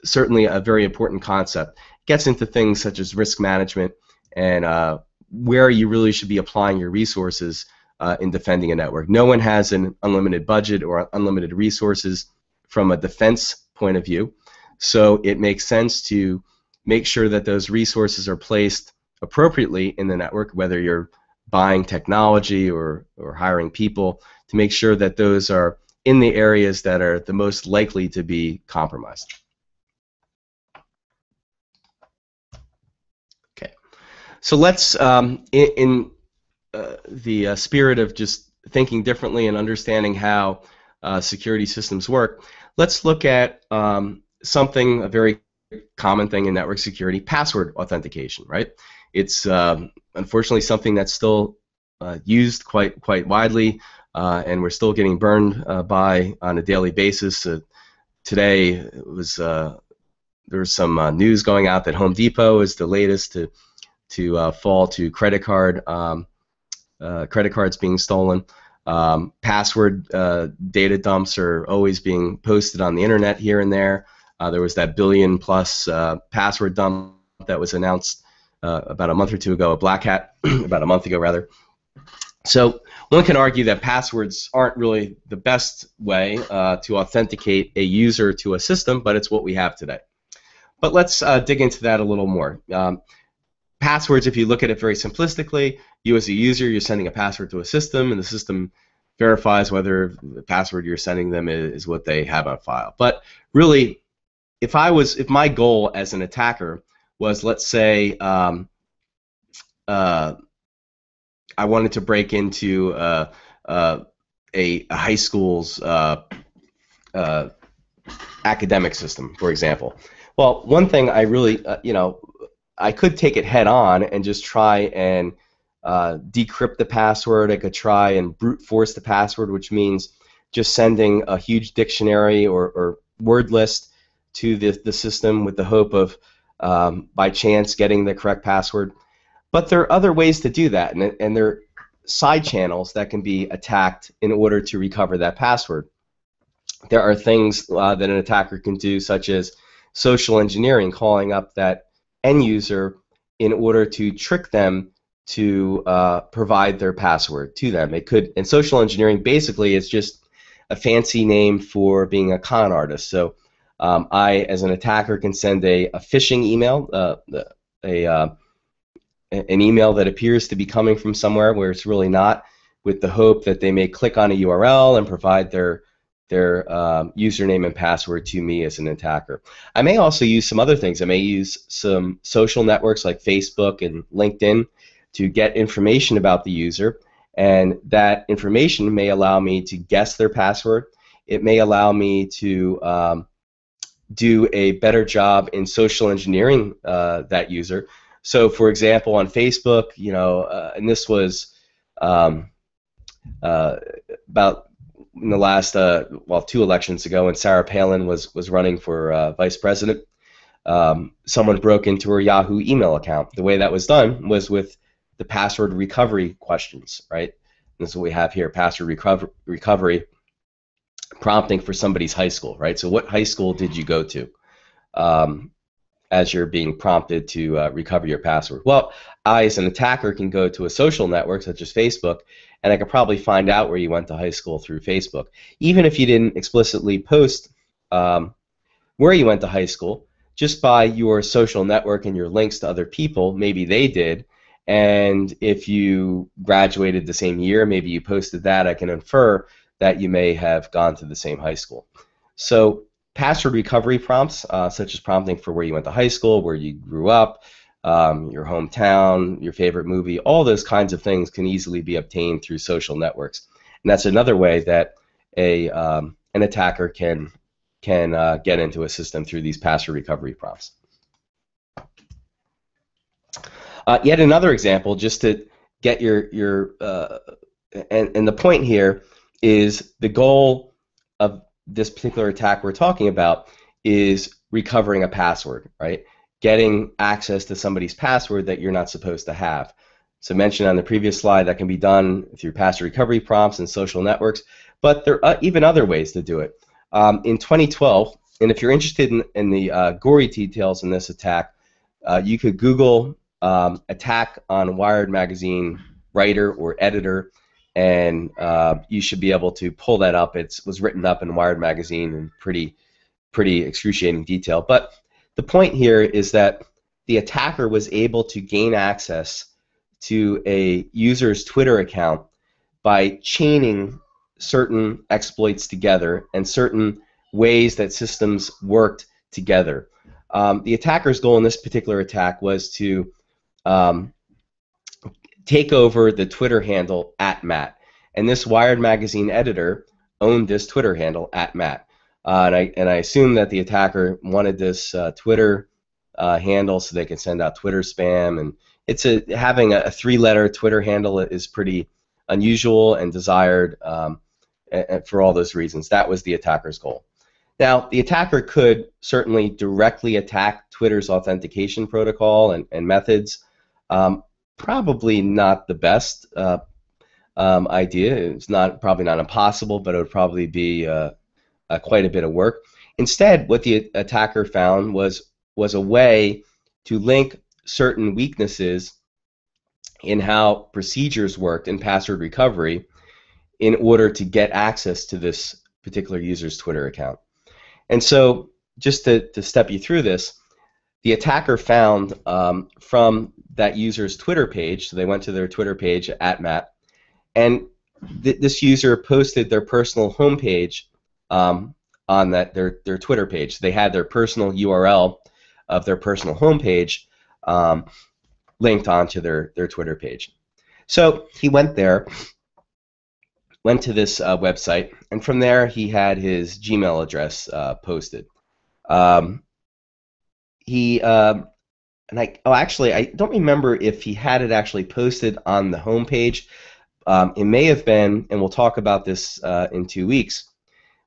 certainly a very important concept. It gets into things such as risk management and where you really should be applying your resources in defending a network. No one has an unlimited budget or unlimited resources from a defense point of view, so it makes sense to make sure that those resources are placed appropriately in the network, whether you're buying technology or hiring people, to make sure that those are in the areas that are the most likely to be compromised. Okay, so let's, in the spirit of just thinking differently and understanding how security systems work, let's look at something, a very common thing in network security, password authentication, right? It's unfortunately something that's still used quite widely, and we're still getting burned by on a daily basis. Today it was there was some news going out that Home Depot is the latest to fall to credit cards being stolen. Password data dumps are always being posted on the internet here and there. There was that billion-plus password dump that was announced about a month or two ago, a Black Hat, about a month ago rather. So one can argue that passwords aren't really the best way to authenticate a user to a system, but it's what we have today. But let's dig into that a little more. Passwords, if you look at it very simplistically, you as a user, you're sending a password to a system, and the system verifies whether the password you're sending them is what they have on file. But really, if my goal as an attacker was, let's say, I wanted to break into a high school's academic system, for example. Well, one thing I really, I could take it head on and just try and decrypt the password. I could try and brute force the password, which means just sending a huge dictionary or word list to the system with the hope of, by chance, getting the correct password. But there are other ways to do that, and there are side channels that can be attacked in order to recover that password. There are things that an attacker can do, such as social engineering, calling up that end user in order to trick them to provide their password to them. It could, and social engineering basically is just a fancy name for being a con artist. So I, as an attacker, can send a phishing email, an email that appears to be coming from somewhere where it's really not, with the hope that they may click on a URL and provide their username and password to me as an attacker. I may also use some other things. I may use some social networks like Facebook and LinkedIn to get information about the user, and that information may allow me to guess their password. It may allow me to do a better job in social engineering that user. So, for example, on Facebook, and this was about in the last, 2 elections ago, when Sarah Palin was running for vice president, someone broke into her Yahoo email account. The way that was done was with the password recovery questions, right? And this is what we have here: password recovery prompting for somebody's high school, right? So, what high school did you go to? As you're being prompted to recover your password. Well, I, as an attacker, can go to a social network such as Facebook, and I could probably find out where you went to high school through Facebook. Even if you didn't explicitly post where you went to high school, just by your social network and your links to other people, maybe they did, and if you graduated the same year, maybe you posted that, I can infer that you may have gone to the same high school. So password recovery prompts, such as prompting for where you went to high school, where you grew up, your hometown, your favorite movie, all those kinds of things can easily be obtained through social networks. And that's another way that an attacker can get into a system through these password recovery prompts. Yet another example, just to get your and the point here is the goal of this particular attack we're talking about is recovering a password, right? Getting access to somebody's password that you're not supposed to have. So mentioned on the previous slide, that can be done through password recovery prompts and social networks, but there are even other ways to do it. In 2012, and if you're interested in the gory details in this attack, you could Google attack on Wired magazine writer or editor, and you should be able to pull that up. It was written up in Wired magazine in pretty excruciating detail. But the point here is that the attacker was able to gain access to a user's Twitter account by chaining certain exploits together and certain ways that systems worked together. The attacker's goal in this particular attack was to take over the Twitter handle @Matt, and this Wired magazine editor owned this Twitter handle @Matt, and I assume that the attacker wanted this Twitter handle so they could send out Twitter spam, and having a three-letter Twitter handle is pretty unusual and desired for all those reasons. That was the attacker's goal. Now, the attacker could certainly directly attack Twitter's authentication protocol and methods. Probably not the best idea. It's probably not impossible, but it would probably be quite a bit of work. Instead, what the attacker found was a way to link certain weaknesses in how procedures worked in password recovery in order to get access to this particular user's Twitter account. And so, just to step you through this, the attacker found from that user's Twitter page, so they went to their Twitter page @Matt, and this user posted their personal homepage on their Twitter page. They had their personal URL of their personal homepage linked onto their Twitter page. So he went there, went to this website, and from there he had his Gmail address posted. Actually, I don't remember if he had it actually posted on the homepage. It may have been, and we'll talk about this in 2 weeks.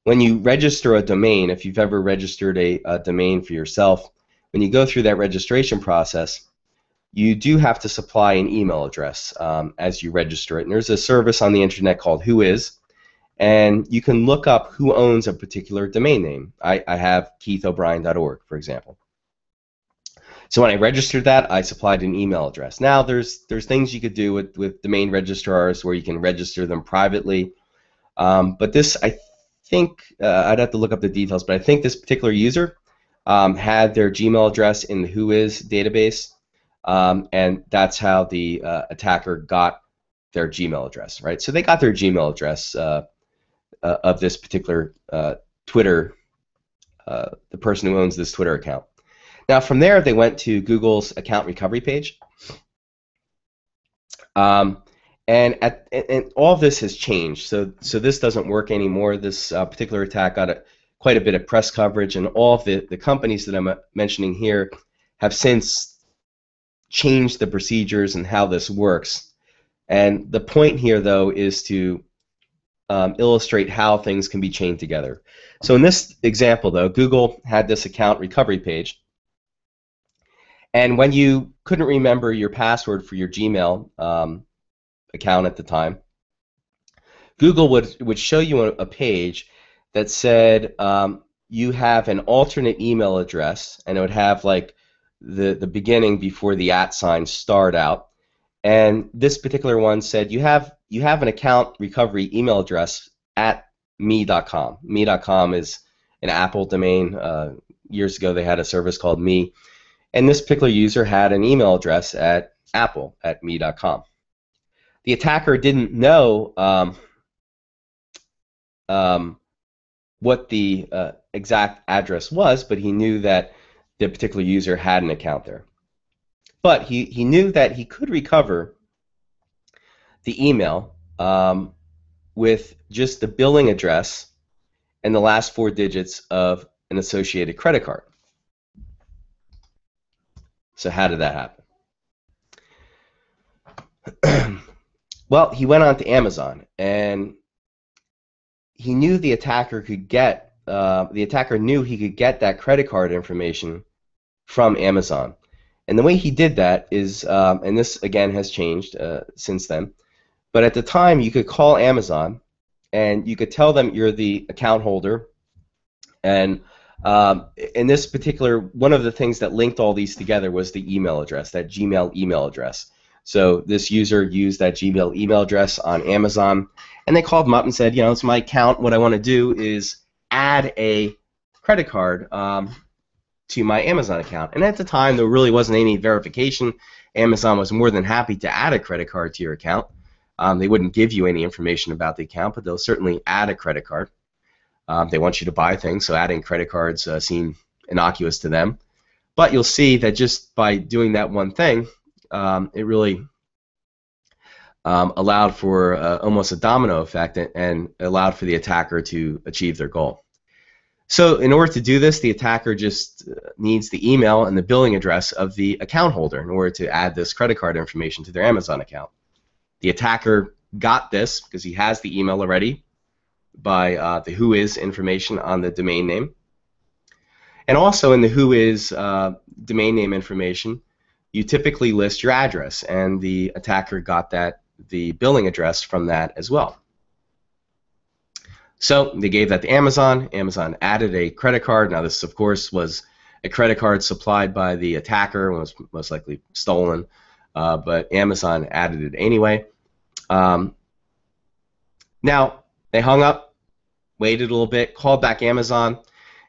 When you register a domain, if you've ever registered a domain for yourself, when you go through that registration process, you do have to supply an email address as you register it. And there's a service on the internet called Whois, and you can look up who owns a particular domain name. I have keithobrien.org, for example. So when I registered that, I supplied an email address. Now there's things you could do with domain registrars where you can register them privately, but this, I think, I'd have to look up the details, but I think this particular user had their Gmail address in the Whois database, and that's how the attacker got their Gmail address, right? So they got their Gmail address of this particular Twitter, the person who owns this Twitter account. Now from there, they went to Google's account recovery page, and all of this has changed. So this doesn't work anymore. This particular attack got quite a bit of press coverage, and all of the companies that I'm mentioning here have since changed the procedures and how this works. And the point here, though, is to illustrate how things can be chained together. So in this example, though, Google had this account recovery page, and when you couldn't remember your password for your Gmail account at the time, Google would show you a page that said you have an alternate email address, and it would have like the beginning before the @ sign start out, and this particular one said you have an account recovery email address at me.com. Me.com is an Apple domain. Years ago they had a service called Me, and this particular user had an email address at Apple at me.com. The attacker didn't know what the exact address was, but he knew that the particular user had an account there. But he knew that he could recover the email with just the billing address and the last 4 digits of an associated credit card. So how did that happen? Well, he went on to Amazon, and he knew the attacker could get the attacker knew he could get that credit card information from Amazon. And the way he did that is, and this again has changed since then, but at the time you could call Amazon and you could tell them you're the account holder. And in this particular, one of the things that linked all these together was the email address, that Gmail email address. So this user used that Gmail email address on Amazon, and they called them up and said, you know, it's my account. What I want to do is add a credit card to my Amazon account. And at the time, there really wasn't any verification. Amazon was more than happy to add a credit card to your account. They wouldn't give you any information about the account, but they'll certainly add a credit card. They want you to buy things, so adding credit cards seem innocuous to them. But you'll see that just by doing that one thing, it really allowed for almost a domino effect and allowed for the attacker to achieve their goal. So in order to do this, the attacker just needs the email and the billing address of the account holder in order to add this credit card information to their Amazon account. The attacker got this because he has the email already by the whois information on the domain name. And also in the whois domain name information, you typically list your address, and the attacker got the billing address from that as well. So they gave that to Amazon. Amazon added a credit card. Now this, of course, was a credit card supplied by the attacker, was most likely stolen, but Amazon added it anyway. Now, they hung up, waited a little bit, called back Amazon,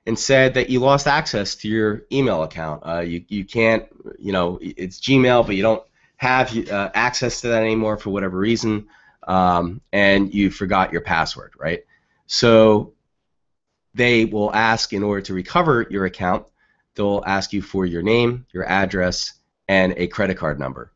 and said that you lost access to your email account. You can't, you know, it's Gmail, but you don't have access to that anymore for whatever reason, and you forgot your password, right? So they will ask, in order to recover your account, they'll ask you for your name, your address, and a credit card number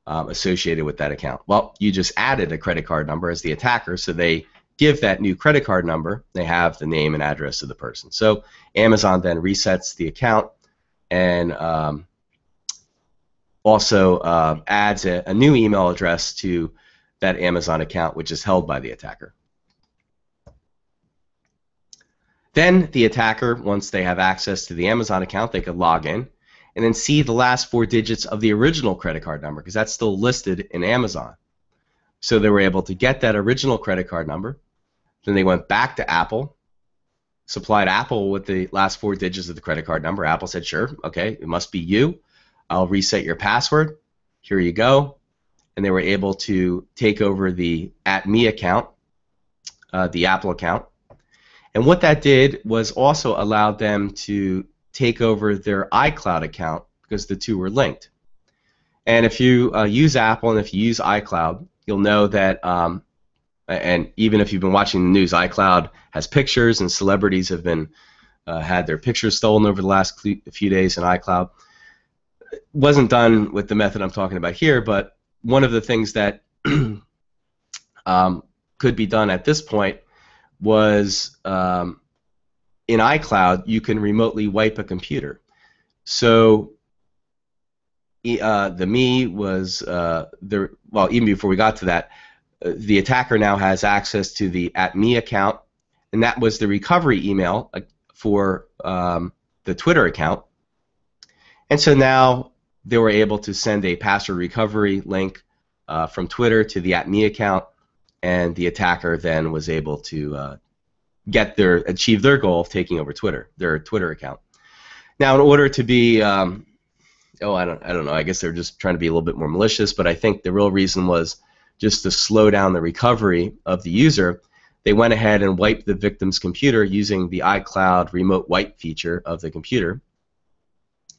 associated with that account. Well, you just added a credit card number as the attacker, so they give that new credit card number. They have the name and address of the person. So Amazon then resets the account and also adds a new email address to that Amazon account, which is held by the attacker. Then the attacker, once they have access to the Amazon account, they could log in and then see the last 4 digits of the original credit card number, because that's still listed in Amazon. So they were able to get that original credit card number. Then they went back to Apple, supplied Apple with the last 4 digits of the credit card number. Apple said, sure, okay, it must be you. I'll reset your password. Here you go. And they were able to take over the @me account, the Apple account. And what that did was also allowed them to take over their iCloud account, because the two were linked. And if you use Apple and if you use iCloud, you'll know that, and even if you've been watching the news, iCloud has pictures, and celebrities have been had their pictures stolen over the last few days in iCloud. It wasn't done with the method I'm talking about here, but one of the things that could be done at this point was in iCloud, you can remotely wipe a computer. So the me was there. Well, even before we got to that, the attacker now has access to the @me account, and that was the recovery email for the Twitter account. And so now they were able to send a password recovery link from Twitter to the @me account, and the attacker then was able to achieve their goal of taking over Twitter, their Twitter account. Now, in order to be, I don't know. I guess they're just trying to be a little bit more malicious, but I think the real reason was just to slow down the recovery of the user. They went ahead and wiped the victim's computer using the iCloud remote wipe feature of the computer,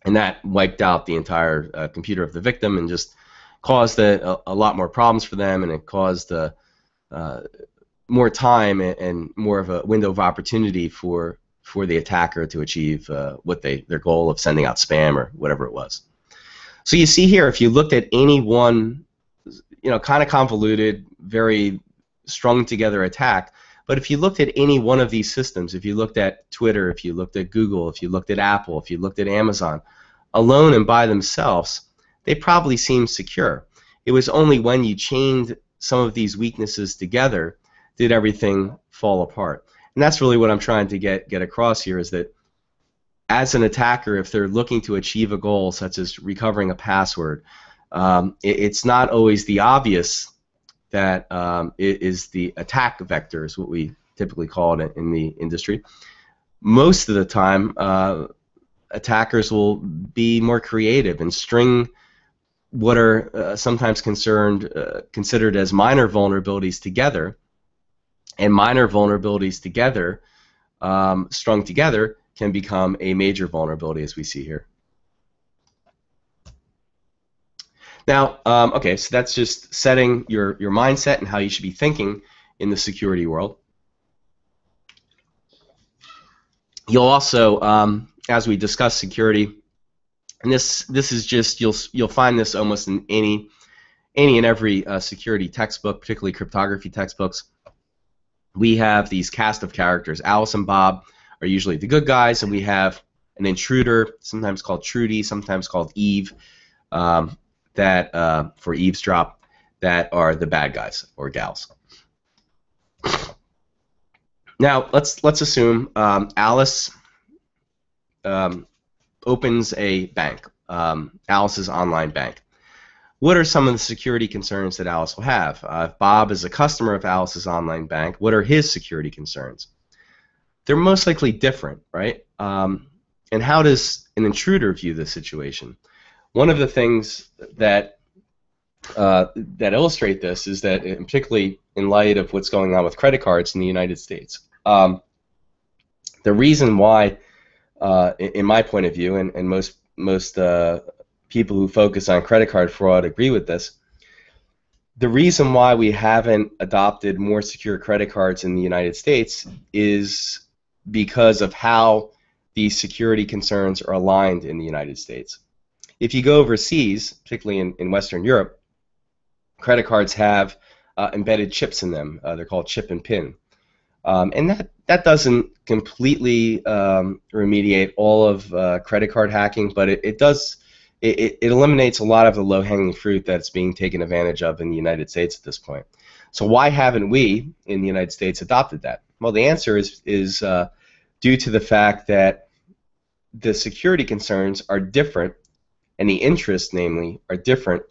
and that wiped out the entire computer of the victim and just caused a lot more problems for them, and it caused more time and more of a window of opportunity for the attacker to achieve their goal of sending out spam or whatever it was. So you see here, if you looked at any one, kind of convoluted, very strung together attack, but if you looked at any one of these systems, if you looked at Twitter, if you looked at Google, if you looked at Apple, if you looked at Amazon, alone and by themselves, they probably seemed secure. It was only when you chained some of these weaknesses together did everything fall apart. And that's really what I'm trying to get across here, is that as an attacker, if they're looking to achieve a goal such as recovering a password, it's not always the obvious that it is the attack vector, is what we typically call it in the industry. Most of the time, attackers will be more creative and string what are sometimes considered as minor vulnerabilities together, and minor vulnerabilities together, strung together, can become a major vulnerability, as we see here. Now, okay, so that's just setting your mindset and how you should be thinking in the security world. You'll also, as we discuss security, and this is just, you'll find this almost in any and every security textbook, particularly cryptography textbooks. We have these cast of characters. Alice and Bob are usually the good guys, and we have an intruder, sometimes called Trudy, sometimes called Eve, that for eavesdrop, that are the bad guys or gals. Now let's assume Alice opens a bank, Alice's online bank. What are some of the security concerns that Alice will have? If Bob is a customer of Alice's online bank, what are his security concerns? They're most likely different, right? And how does an intruder view this situation? One of the things that illustrate this is that, particularly in light of what's going on with credit cards in the United States, the reason why, in my point of view, and most people who focus on credit card fraud agree with this, the reason why we haven't adopted more secure credit cards in the United States is because of how these security concerns are aligned in the United States. If you go overseas, particularly in Western Europe, credit cards have embedded chips in them. They're called chip and pin. And that doesn't completely remediate all of credit card hacking, but it eliminates a lot of the low-hanging fruit that's being taken advantage of in the United States at this point. So why haven't we in the United States adopted that? Well, the answer is due to the fact that the security concerns are different, and the interests, namely, are different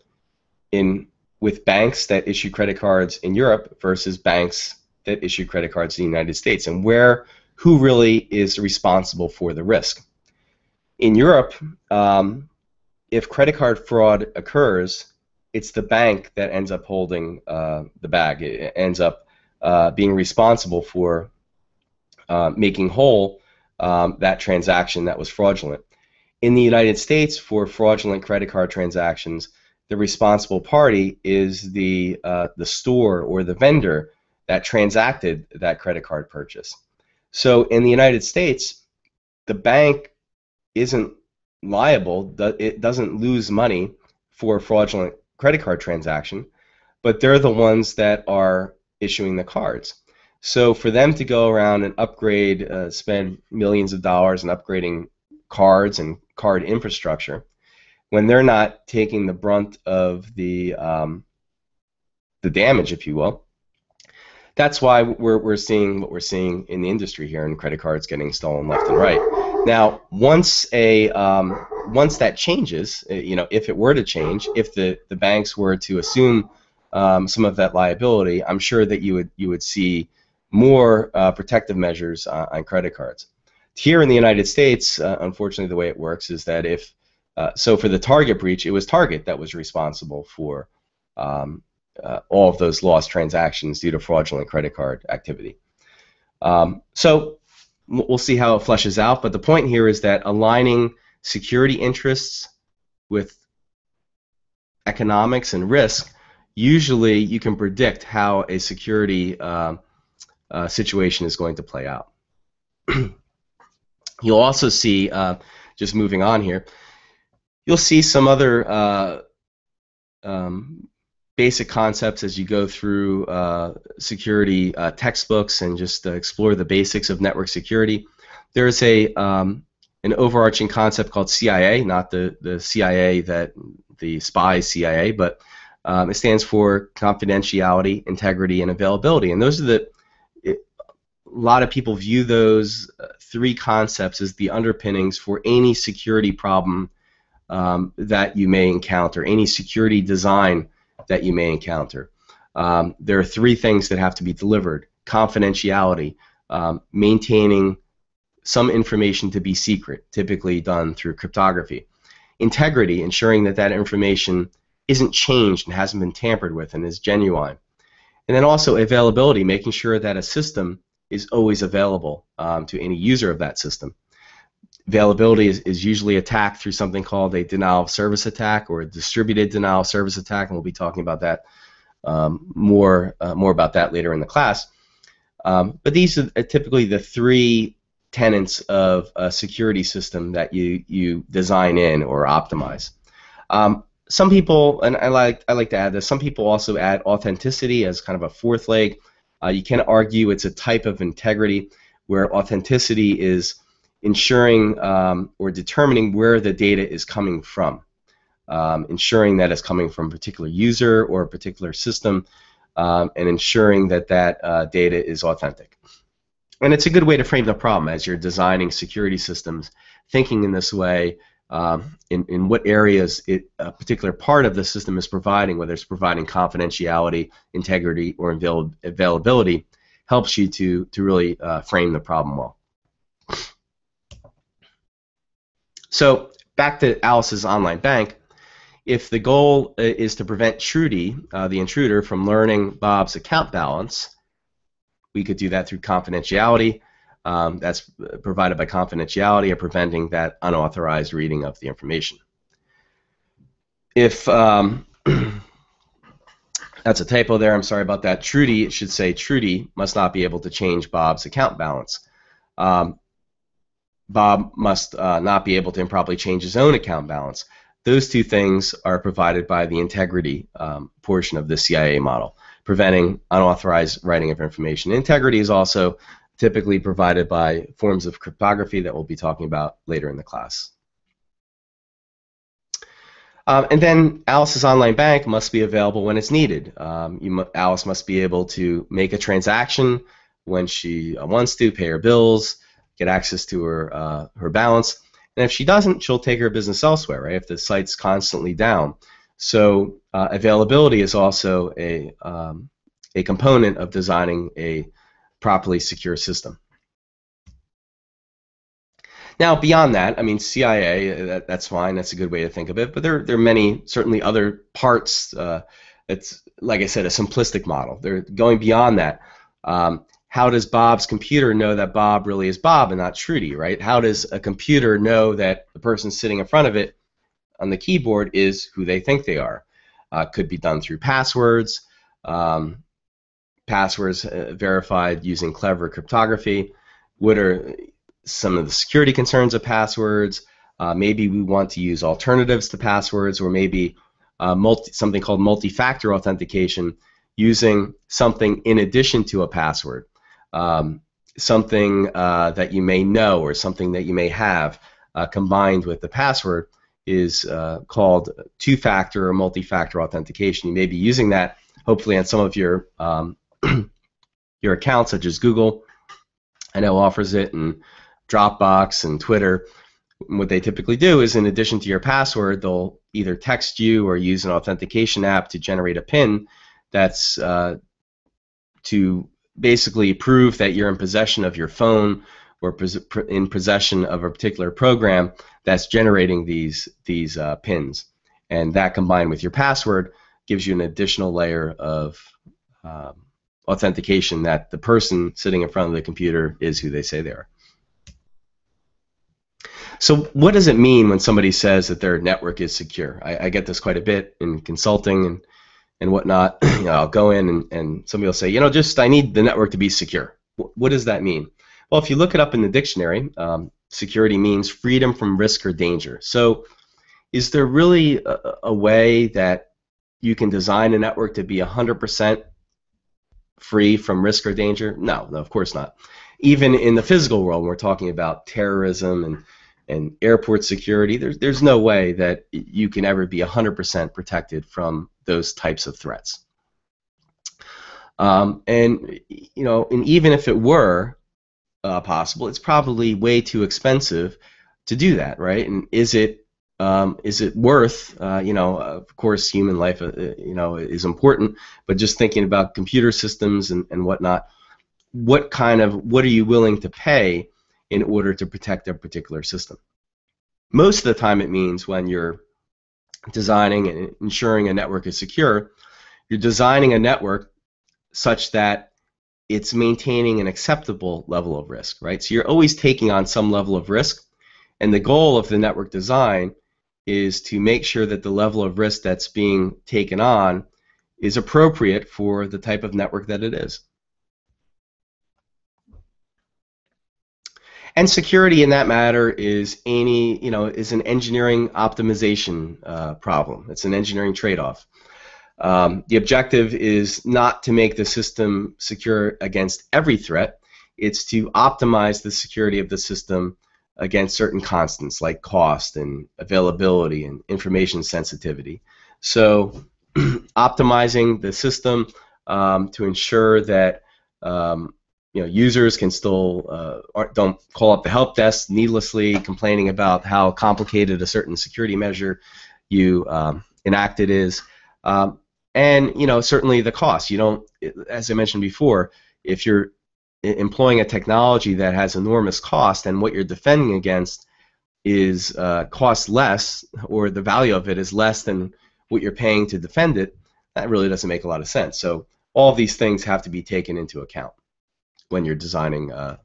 with banks that issue credit cards in Europe versus banks that issue credit cards in the United States, and who really is responsible for the risk. In Europe, if credit card fraud occurs, it's the bank that ends up holding the bag. It ends up being responsible for making whole that transaction that was fraudulent. In the United States, for fraudulent credit card transactions, the responsible party is the store or the vendor that transacted that credit card purchase. So in the United States, the bank isn't liable, it doesn't lose money for a fraudulent credit card transaction, but they're the ones that are issuing the cards. So for them to go around and upgrade, spend millions of dollars in upgrading cards and card infrastructure, when they're not taking the brunt of the damage, if you will, that's why we're seeing what we're seeing in the industry here, in credit cards getting stolen left and right. Now, once that changes, if it were to change, if the banks were to assume some of that liability, I'm sure that you would see more protective measures on credit cards. Here in the United States, unfortunately, the way it works is that so for the Target breach, it was Target that was responsible for all of those lost transactions due to fraudulent credit card activity. So we'll see how it fleshes out, but the point here is that aligning security interests with economics and risk, usually you can predict how a security situation is going to play out. You'll also see, just moving on here, you'll see some other basic concepts as you go through security textbooks and just explore the basics of network security. There's an overarching concept called CIA, not the CIA that the spy CIA, but it stands for confidentiality, integrity, and availability. And those are lot of people view those three concepts as the underpinnings for any security problem that you may encounter, any security design that you may encounter. There are three things that have to be delivered: confidentiality, maintaining some information to be secret, typically done through cryptography; integrity, ensuring that that information isn't changed and hasn't been tampered with and is genuine; and then also availability, making sure that a system is always available to any user of that system. Availability is usually attacked through something called a denial of service attack or a distributed denial of service attack, and we'll be talking about that more about that later in the class. But these are typically the three tenets of a security system that you design in or optimize. Some people, and I like to add this, some people also add authenticity as kind of a fourth leg. You can argue it's a type of integrity where authenticity is ensuring or determining where the data is coming from, ensuring that it's coming from a particular user or a particular system, and ensuring that that data is authentic. And it's a good way to frame the problem as you're designing security systems, thinking in this way, in what areas a particular part of the system is providing, whether it's providing confidentiality, integrity, or availability, helps you to really frame the problem well. So back to Alice's online bank. If the goal is to prevent Trudy, the intruder, from learning Bob's account balance, we could do that through confidentiality. That's provided by confidentiality, or preventing that unauthorized reading of the information. If that's a typo there, I'm sorry about that. Trudy, it should say Trudy must not be able to change Bob's account balance. Bob must not be able to improperly change his own account balance. Those two things are provided by the integrity portion of the CIA model, preventing unauthorized writing of information. Integrity is also typically provided by forms of cryptography that we'll be talking about later in the class. And then Alice's online bank must be available when it's needed. Alice must be able to make a transaction when she wants to, pay her bills, get access to her balance. And if she doesn't, she'll take her business elsewhere, right, if the site's constantly down. So availability is also a component of designing a properly secure system. Now, beyond that, I mean, CIA, that's fine. That's a good way to think of it. But there are many, certainly other parts. It's, like I said, a simplistic model. They're going beyond that. How does Bob's computer know that Bob really is Bob and not Trudy, right? How does a computer know that the person sitting in front of it on the keyboard is who they think they are? Could be done through passwords, verified using clever cryptography. What are some of the security concerns of passwords? Maybe we want to use alternatives to passwords, or maybe something called multi-factor authentication, using something in addition to a password. Something that you may know or something that you may have combined with the password is called two-factor or multi-factor authentication. You may be using that hopefully on some of your your accounts, such as Google. I know offers it, and Dropbox and Twitter. What they typically do is, in addition to your password, they'll either text you or use an authentication app to generate a PIN that's to basically prove that you're in possession of your phone or in possession of a particular program that's generating these pins. And that, combined with your password, gives you an additional layer of authentication that the person sitting in front of the computer is who they say they are. So what does it mean when somebody says that their network is secure? I get this quite a bit in consulting and whatnot. You know, I'll go in and somebody will say, you know, just I need the network to be secure. What does that mean? Well, if you look it up in the dictionary, security means freedom from risk or danger. So is there really a way that you can design a network to be 100% free from risk or danger? No, of course not. Even in the physical world, when we're talking about terrorism and airport security, there's no way that you can ever be 100% protected from those types of threats. And you know, and even if it were, possible, it's probably way too expensive to do that, right? And is it worth, of course, human life, is important, but just thinking about computer systems and whatnot, what are you willing to pay in order to protect a particular system? Most of the time it means when you're designing and ensuring a network is secure, you're designing a network such that it's maintaining an acceptable level of risk, right? So you're always taking on some level of risk, and the goal of the network design is to make sure that the level of risk that's being taken on is appropriate for the type of network that it is. And security in that matter is an engineering optimization problem. It's an engineering trade-off. The objective is not to make the system secure against every threat. It's to optimize the security of the system against certain constants like cost and availability and information sensitivity. So optimizing the system to ensure that users can still don't call up the help desk needlessly complaining about how complicated a certain security measure you enacted is. And certainly the cost. You don't, as I mentioned before, if you're employing a technology that has enormous cost and what you're defending against is costs less, or the value of it is less than what you're paying to defend it, that really doesn't make a lot of sense. So all of these things have to be taken into account when you're designing a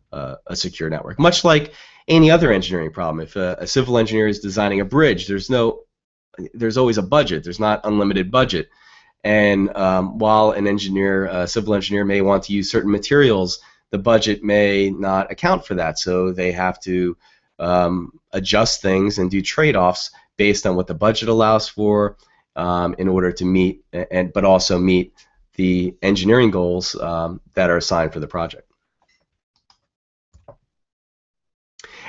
secure network. Much like any other engineering problem, if a civil engineer is designing a bridge, there's always a budget. There's not unlimited budget. And while a civil engineer may want to use certain materials, the budget may not account for that. So they have to adjust things and do trade-offs based on what the budget allows for in order to meet, but also meet the engineering goals that are assigned for the project.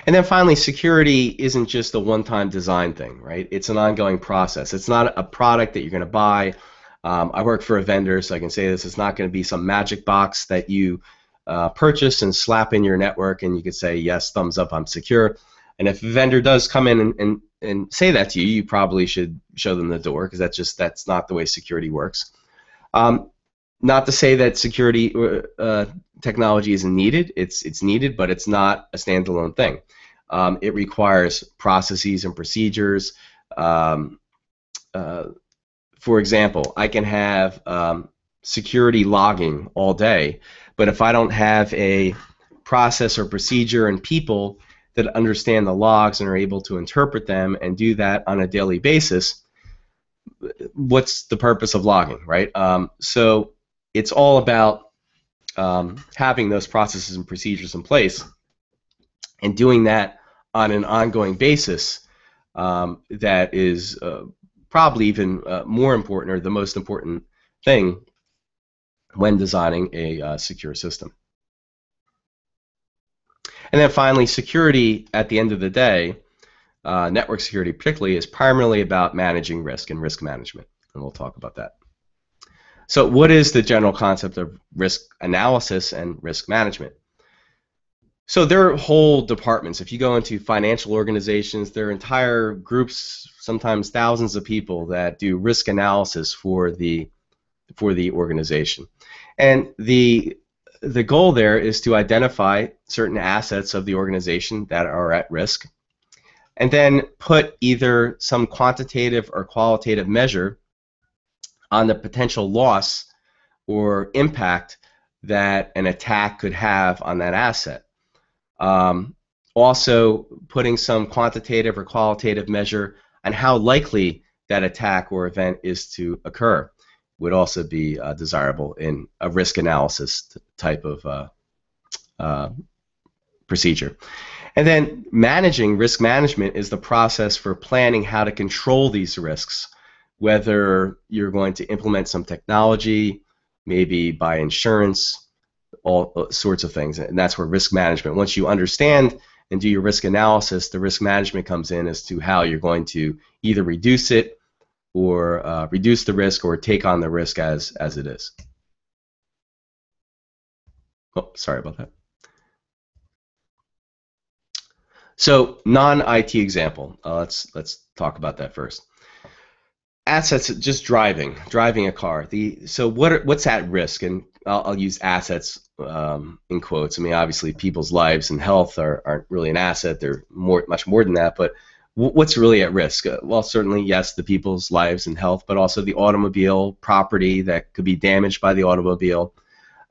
And then finally, security isn't just a one-time design thing, right? It's an ongoing process. It's not a product that you're going to buy. I work for a vendor, so I can say this. It's not going to be some magic box that you purchase and slap in your network, and you could say, yes, thumbs up, I'm secure. And if a vendor does come in and say that to you, you probably should show them the door, because that's not the way security works. Not to say that security technology isn't needed. It's needed, but it's not a standalone thing. It requires processes and procedures. For example, I can have security logging all day, but if I don't have a process or procedure and people that understand the logs and are able to interpret them and do that on a daily basis, what's the purpose of logging, right? So it's all about having those processes and procedures in place and doing that on an ongoing basis. That is probably even more important, or the most important thing when designing a secure system. And then finally, security at the end of the day, network security particularly, is primarily about managing risk and risk management, and we'll talk about that. So what is the general concept of risk analysis and risk management? So there are whole departments. If you go into financial organizations, there are entire groups, sometimes thousands of people, that do risk analysis for the organization. And the goal there is to identify certain assets of the organization that are at risk, and then put either some quantitative or qualitative measure on the potential loss or impact that an attack could have on that asset. Also putting some quantitative or qualitative measure on how likely that attack or event is to occur would also be desirable in a risk analysis type of procedure. And then risk management is the process for planning how to control these risks, whether you're going to implement some technology, maybe buy insurance, all sorts of things. And that's where risk management, once you understand and do your risk analysis, the risk management comes in as to how you're going to either reduce it or reduce the risk or take on the risk as it is. Oh, sorry about that. So non-IT example. Let's talk about that first. Assets, just driving a car. So what's at risk? And I'll use assets in quotes. I mean, obviously, people's lives and health aren't really an asset. They're much more than that. But what's really at risk? Well, certainly, yes, the people's lives and health, but also the automobile, property that could be damaged by the automobile.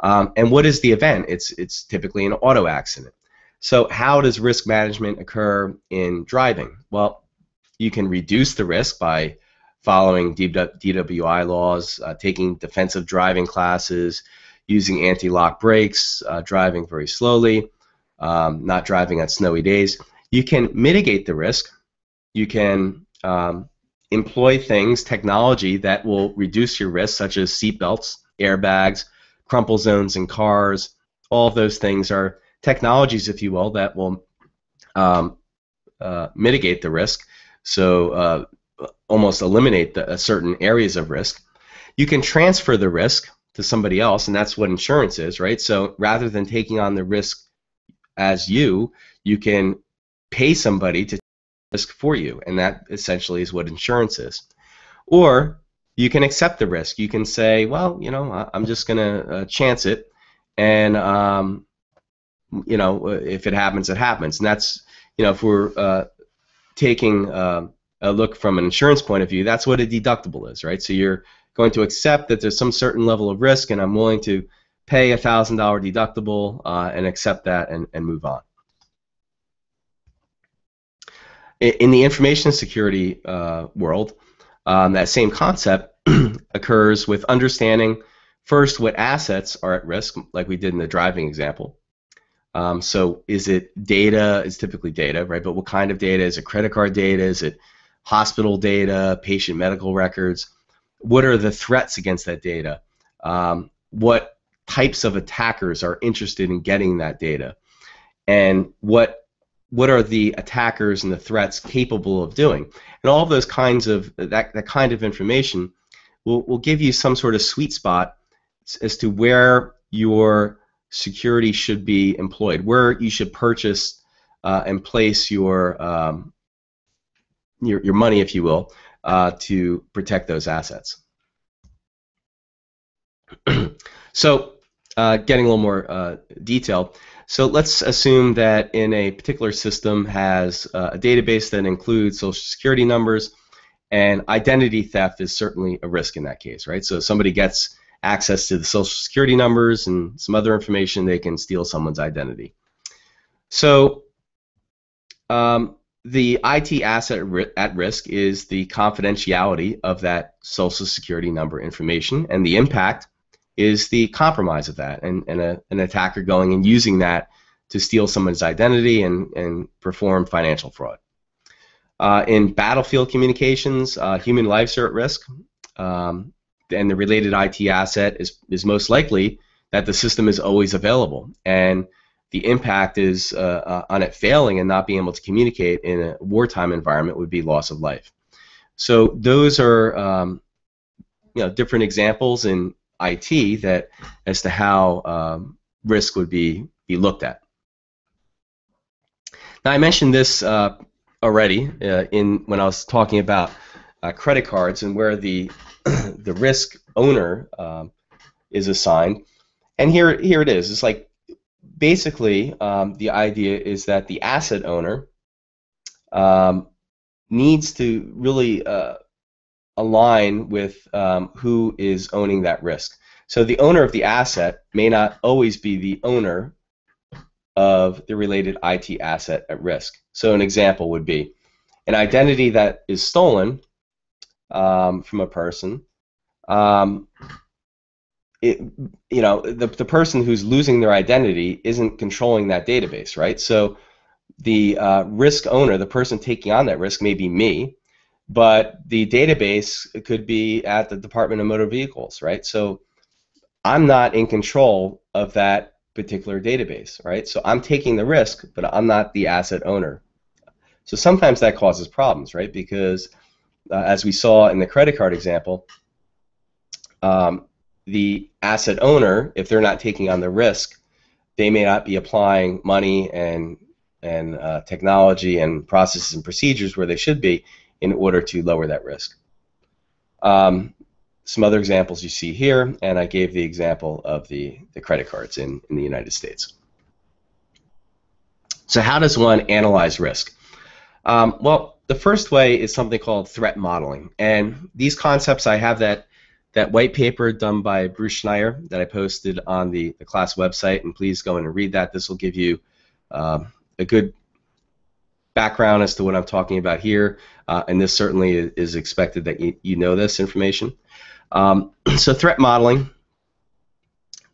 And what is the event? It's typically an auto accident. So how does risk management occur in driving? Well, you can reduce the risk by following DWI laws, taking defensive driving classes, using anti-lock brakes, driving very slowly, not driving on snowy days. You can mitigate the risk. You can employ technology that will reduce your risk, such as seatbelts, airbags, crumple zones in cars. All of those things are technologies, if you will, that will mitigate the risk. So almost eliminate certain areas of risk. You can transfer the risk to somebody else, and that's what insurance is, right? So rather than taking on the risk as you can pay somebody to take the risk for you, and that essentially is what insurance is. Or you can accept the risk. You can say, well, I'm just going to chance it, and if it happens, it happens. And that's, if we're taking a look from an insurance point of view, that's what a deductible is, right? So you're going to accept that there's some certain level of risk, and I'm willing to pay $1,000 deductible and accept that and move on. In the information security world, that same concept occurs with understanding first what assets are at risk, like we did in the driving example. So is it data? It's typically data, right? But what kind of data? Is it credit card data? Is it hospital data, patient medical records? What are the threats against that data? What types of attackers are interested in getting that data? And what are the attackers and the threats capable of doing? And all of those kinds of that kind of information will give you some sort of sweet spot as to where your security should be employed, where you should purchase and place your money, if you will, to protect those assets. So, getting a little more detailed. So let's assume that in a particular system has a database that includes social security numbers, and identity theft is certainly a risk in that case, right? So if somebody gets access to the social security numbers and some other information, they can steal someone's identity. So the IT asset at risk is the confidentiality of that social security number information, and the impact is the compromise of that, and an attacker going and using that to steal someone's identity and perform financial fraud. In battlefield communications, human lives are at risk, and the related IT asset is most likely that the system is always available, and the impact is on it failing and not being able to communicate in a wartime environment would be loss of life. So those are different examples in IT that as to how risk would be looked at. Now I mentioned this already when I was talking about credit cards and where the the risk owner is assigned, and here it is. It's like basically the idea is that the asset owner needs to really align with who is owning that risk. So the owner of the asset may not always be the owner of the related IT asset at risk. So an example would be an identity that is stolen from a person. The person who's losing their identity isn't controlling that database, right? So the risk owner, the person taking on that risk, may be me, but the database could be at the Department of Motor Vehicles, right? So I'm not in control of that particular database, right? So I'm taking the risk, but I'm not the asset owner. So sometimes that causes problems, right? Because as we saw in the credit card example, the asset owner, if they're not taking on the risk, they may not be applying money and technology and processes and procedures where they should be in order to lower that risk. Some other examples you see here, and I gave the example of the credit cards in the United States. So how does one analyze risk? Well, the first way is something called threat modeling, and these concepts, I have that white paper done by Bruce Schneier that I posted on the class website, and please go in and read that. This will give you a good background as to what I'm talking about here, and this certainly is expected that you know this information. So threat modeling,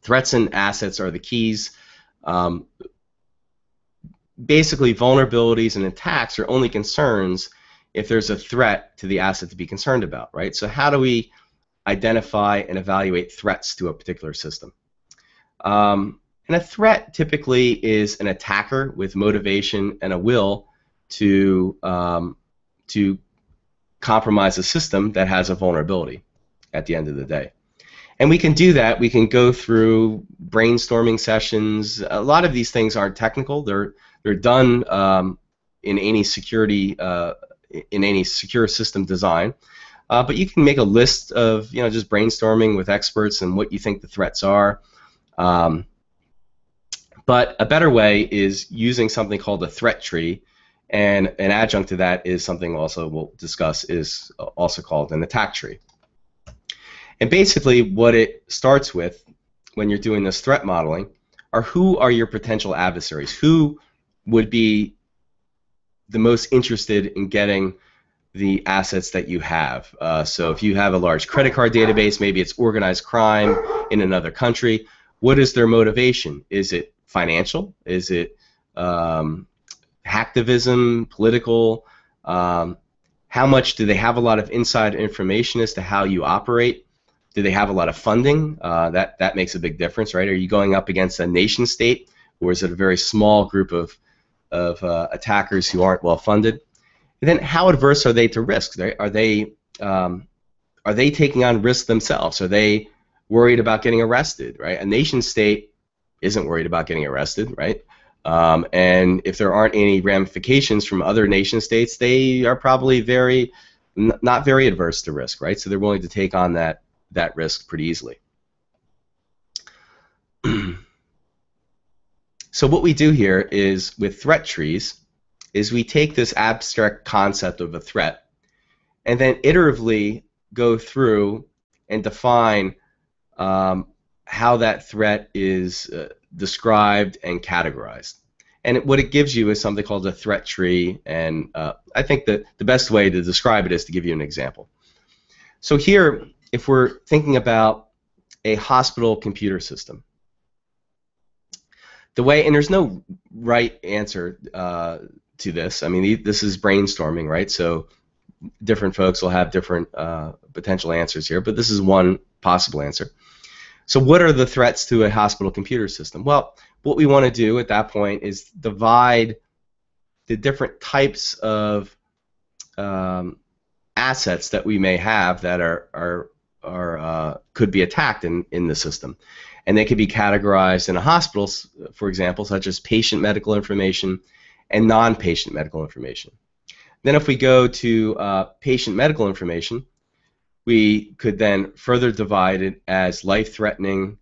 threats and assets are the keys. Basically, vulnerabilities and attacks are only concerns if there's a threat to the asset to be concerned about, right? So how do we identify and evaluate threats to a particular system? And a threat typically is an attacker with motivation and a will to compromise a system that has a vulnerability at the end of the day. And we can do that. We can go through brainstorming sessions. A lot of these things aren't technical. They're done in any security in any secure system design. But you can make a list of just brainstorming with experts and what you think the threats are. But a better way is using something called a threat tree, and an adjunct to that is something also we'll discuss is also called an attack tree. And basically what it starts with when you're doing this threat modeling are who are your potential adversaries, who would be the most interested in getting the assets that you have. So if you have a large credit card database, maybe it's organized crime in another country, what is their motivation? Is it financial? Is it hacktivism, political? How much do they have a lot of inside information as to how you operate? Do they have a lot of funding? That makes a big difference, right? Are you going up against a nation state, or is it a very small group of attackers who aren't well funded? And then how adverse are they to risks? Are they taking on risks themselves? Are they worried about getting arrested, right? A nation state isn't worried about getting arrested, right? And if there aren't any ramifications from other nation states, they are probably not very adverse to risk, right? So they're willing to take on that risk pretty easily. So what we do here is with threat trees is we take this abstract concept of a threat and then iteratively go through and define how that threat is described and categorized. And what it gives you is something called a threat tree, and I think that the best way to describe it is to give you an example. So here, if we're thinking about a hospital computer system, the way, and there's no right answer to this. I mean, this is brainstorming, right? So different folks will have different potential answers here, but this is one possible answer. So what are the threats to a hospital computer system? Well, what we want to do at that point is divide the different types of assets that we may have that could be attacked in the system. And they could be categorized in a hospital, for example, such as patient medical information and non-patient medical information. Then if we go to patient medical information, we could then further divide it as life-threatening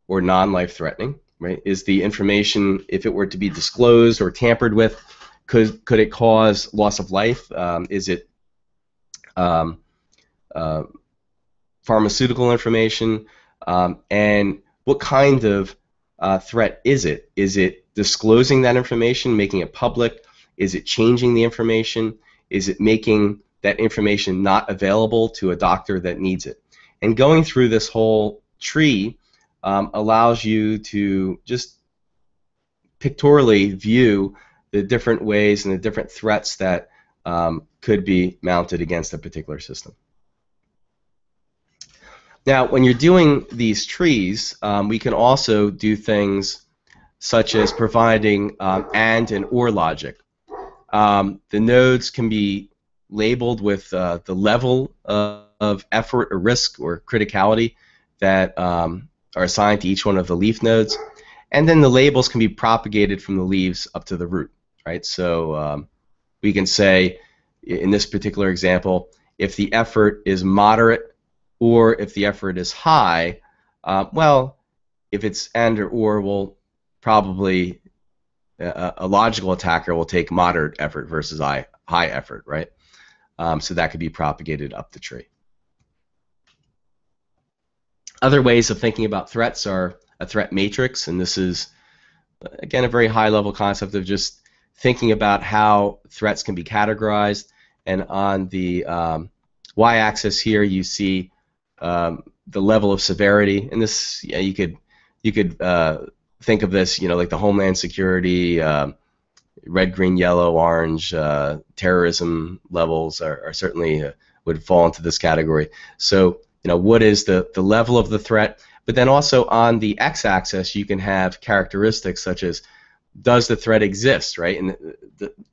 or non-life-threatening. Right? Is the information, if it were to be disclosed or tampered with, could it cause loss of life? Is it pharmaceutical information? And what kind of threat is it? Is it disclosing that information, making it public? Is it changing the information? Is it making that information not available to a doctor that needs it? And going through this whole tree allows you to just pictorially view the different ways and the different threats that could be mounted against a particular system. Now, when you're doing these trees, we can also do things such as providing and or logic. The nodes can be labeled with the level of effort or risk or criticality that are assigned to each one of the leaf nodes, and then the labels can be propagated from the leaves up to the root. right? So we can say, in this particular example, if the effort is moderate or if the effort is high, well, if it's and or, we'll probably a logical attacker will take moderate effort versus high effort, right? So that could be propagated up the tree. Other ways of thinking about threats are a threat matrix, and this is, again, a very high-level concept of just thinking about how threats can be categorized. And on the y-axis here, you see the level of severity. And this, yeah, you could think of this, like the Homeland Security, red, green, yellow, orange, terrorism levels are certainly would fall into this category. So, what is the level of the threat? But then also on the x-axis, you can have characteristics such as, does the threat exist, right? And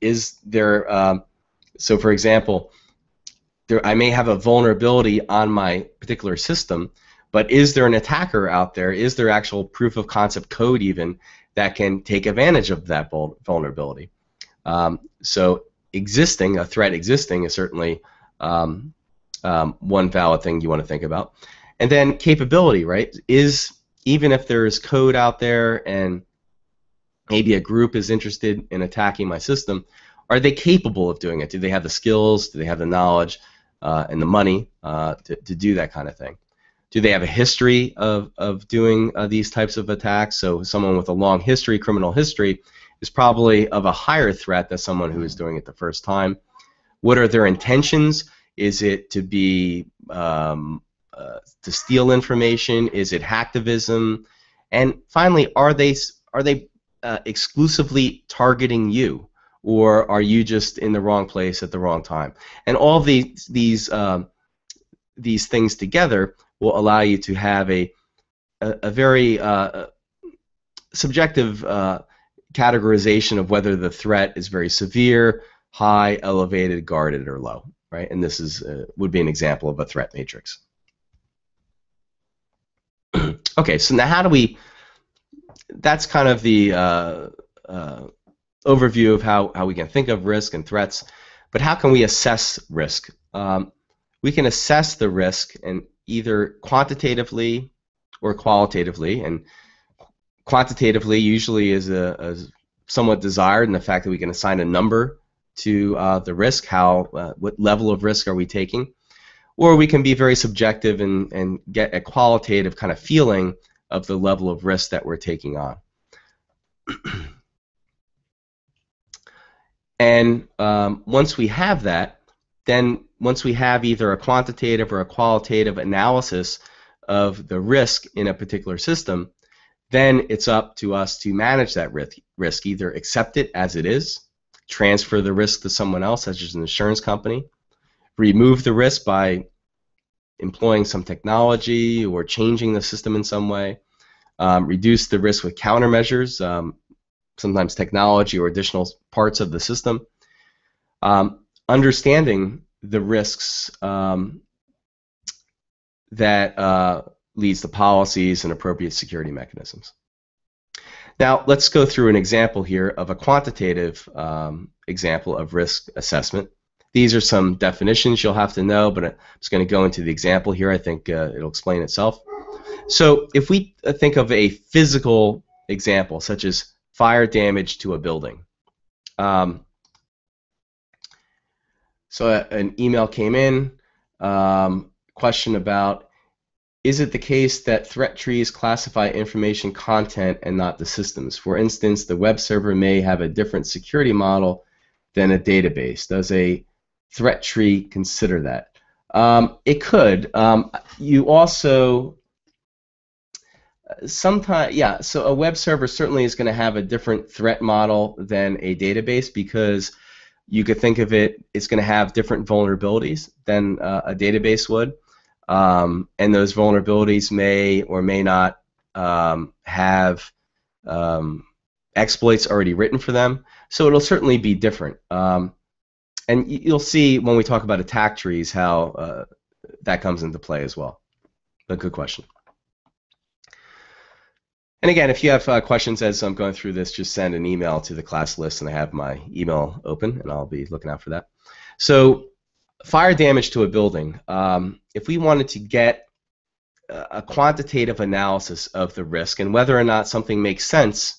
is there, so for example, I may have a vulnerability on my particular system, but is there an attacker out there? Is there actual proof of concept code even that can take advantage of that vulnerability? So a threat existing is certainly one valid thing you want to think about. And then capability, right? Even if there's code out there and maybe a group is interested in attacking my system, are they capable of doing it? Do they have the skills? Do they have the knowledge and the money to do that kind of thing? Do they have a history of doing these types of attacks? So someone with a long history, criminal history, is probably of a higher threat than someone who is doing it the first time. What are their intentions? Is it to be to steal information? Is it hacktivism? And finally, are they exclusively targeting you, or are you just in the wrong place at the wrong time? And all these things together will allow you to have a very subjective categorization of whether the threat is very severe, high, elevated, guarded, or low, right? And this is would be an example of a threat matrix. Okay, so now how do we? That's kind of the overview of how we can think of risk and threats. But how can we assess risk? We can assess the risk and either quantitatively or qualitatively, and quantitatively usually is somewhat desired in the fact that we can assign a number to the risk, what level of risk are we taking, or we can be very subjective and get a qualitative kind of feeling of the level of risk that we're taking on. And once we have that, then once we have either a quantitative or a qualitative analysis of the risk in a particular system, then it's up to us to manage that risk, either accept it as it is, transfer the risk to someone else, such as an insurance company, remove the risk by employing some technology or changing the system in some way, reduce the risk with countermeasures, sometimes technology or additional parts of the system, understanding the risks that leads to policies and appropriate security mechanisms. Now let's go through an example here of a quantitative example of risk assessment. These are some definitions you'll have to know, but I'm just going to go into the example here. I think it'll explain itself. So if we think of a physical example, such as fire damage to a building. So an email came in, question about, is it the case that threat trees classify information content and not the systems? For instance, the web server may have a different security model than a database. Does a threat tree consider that? It could. You also sometimes, yeah, so a web server certainly is going to have a different threat model than a database, because you could think of it's going to have different vulnerabilities than a database would. And those vulnerabilities may or may not have exploits already written for them. So it'll certainly be different. And you'll see when we talk about attack trees how that comes into play as well. But good question. And again, if you have questions as I'm going through this, just send an email to the class list, and I have my email open, and I'll be looking out for that. So fire damage to a building. If we wanted to get a quantitative analysis of the risk and whether or not something makes sense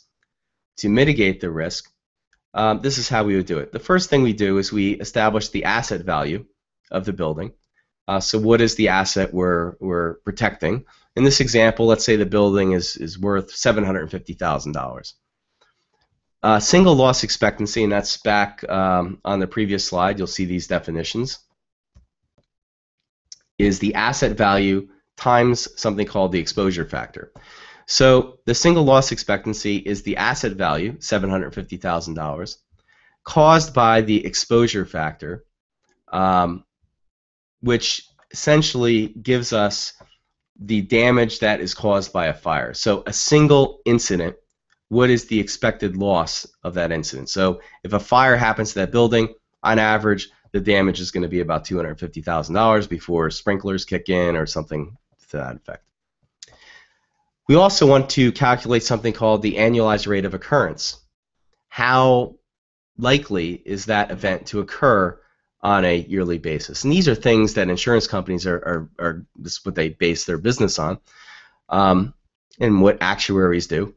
to mitigate the risk, this is how we would do it. The first thing we do is we establish the asset value of the building. So what is the asset we're protecting? In this example, let's say the building is worth $750,000. Single loss expectancy, and that's back on the previous slide, you'll see these definitions, is the asset value times something called the exposure factor. So the single loss expectancy is the asset value, $750,000, caused by the exposure factor, which essentially gives us the damage that is caused by a fire. So a single incident, what is the expected loss of that incident? So if a fire happens to that building, on average, the damage is going to be about $250,000 before sprinklers kick in or something to that effect. We also want to calculate something called the annualized rate of occurrence. How likely is that event to occur on a yearly basis? And these are things that insurance companies are this is what they base their business on, and what actuaries do.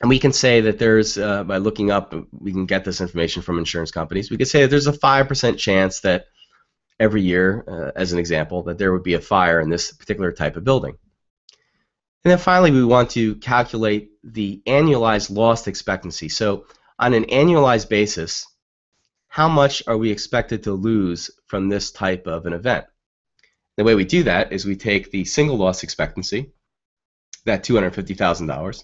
And we can say that there's, by looking up, we can get this information from insurance companies. We could say that there's a 5% chance that every year, as an example, that there would be a fire in this particular type of building. And then finally, we want to calculate the annualized loss expectancy. So on an annualized basis, how much are we expected to lose from this type of an event? The way we do that is we take the single loss expectancy, that $250,000,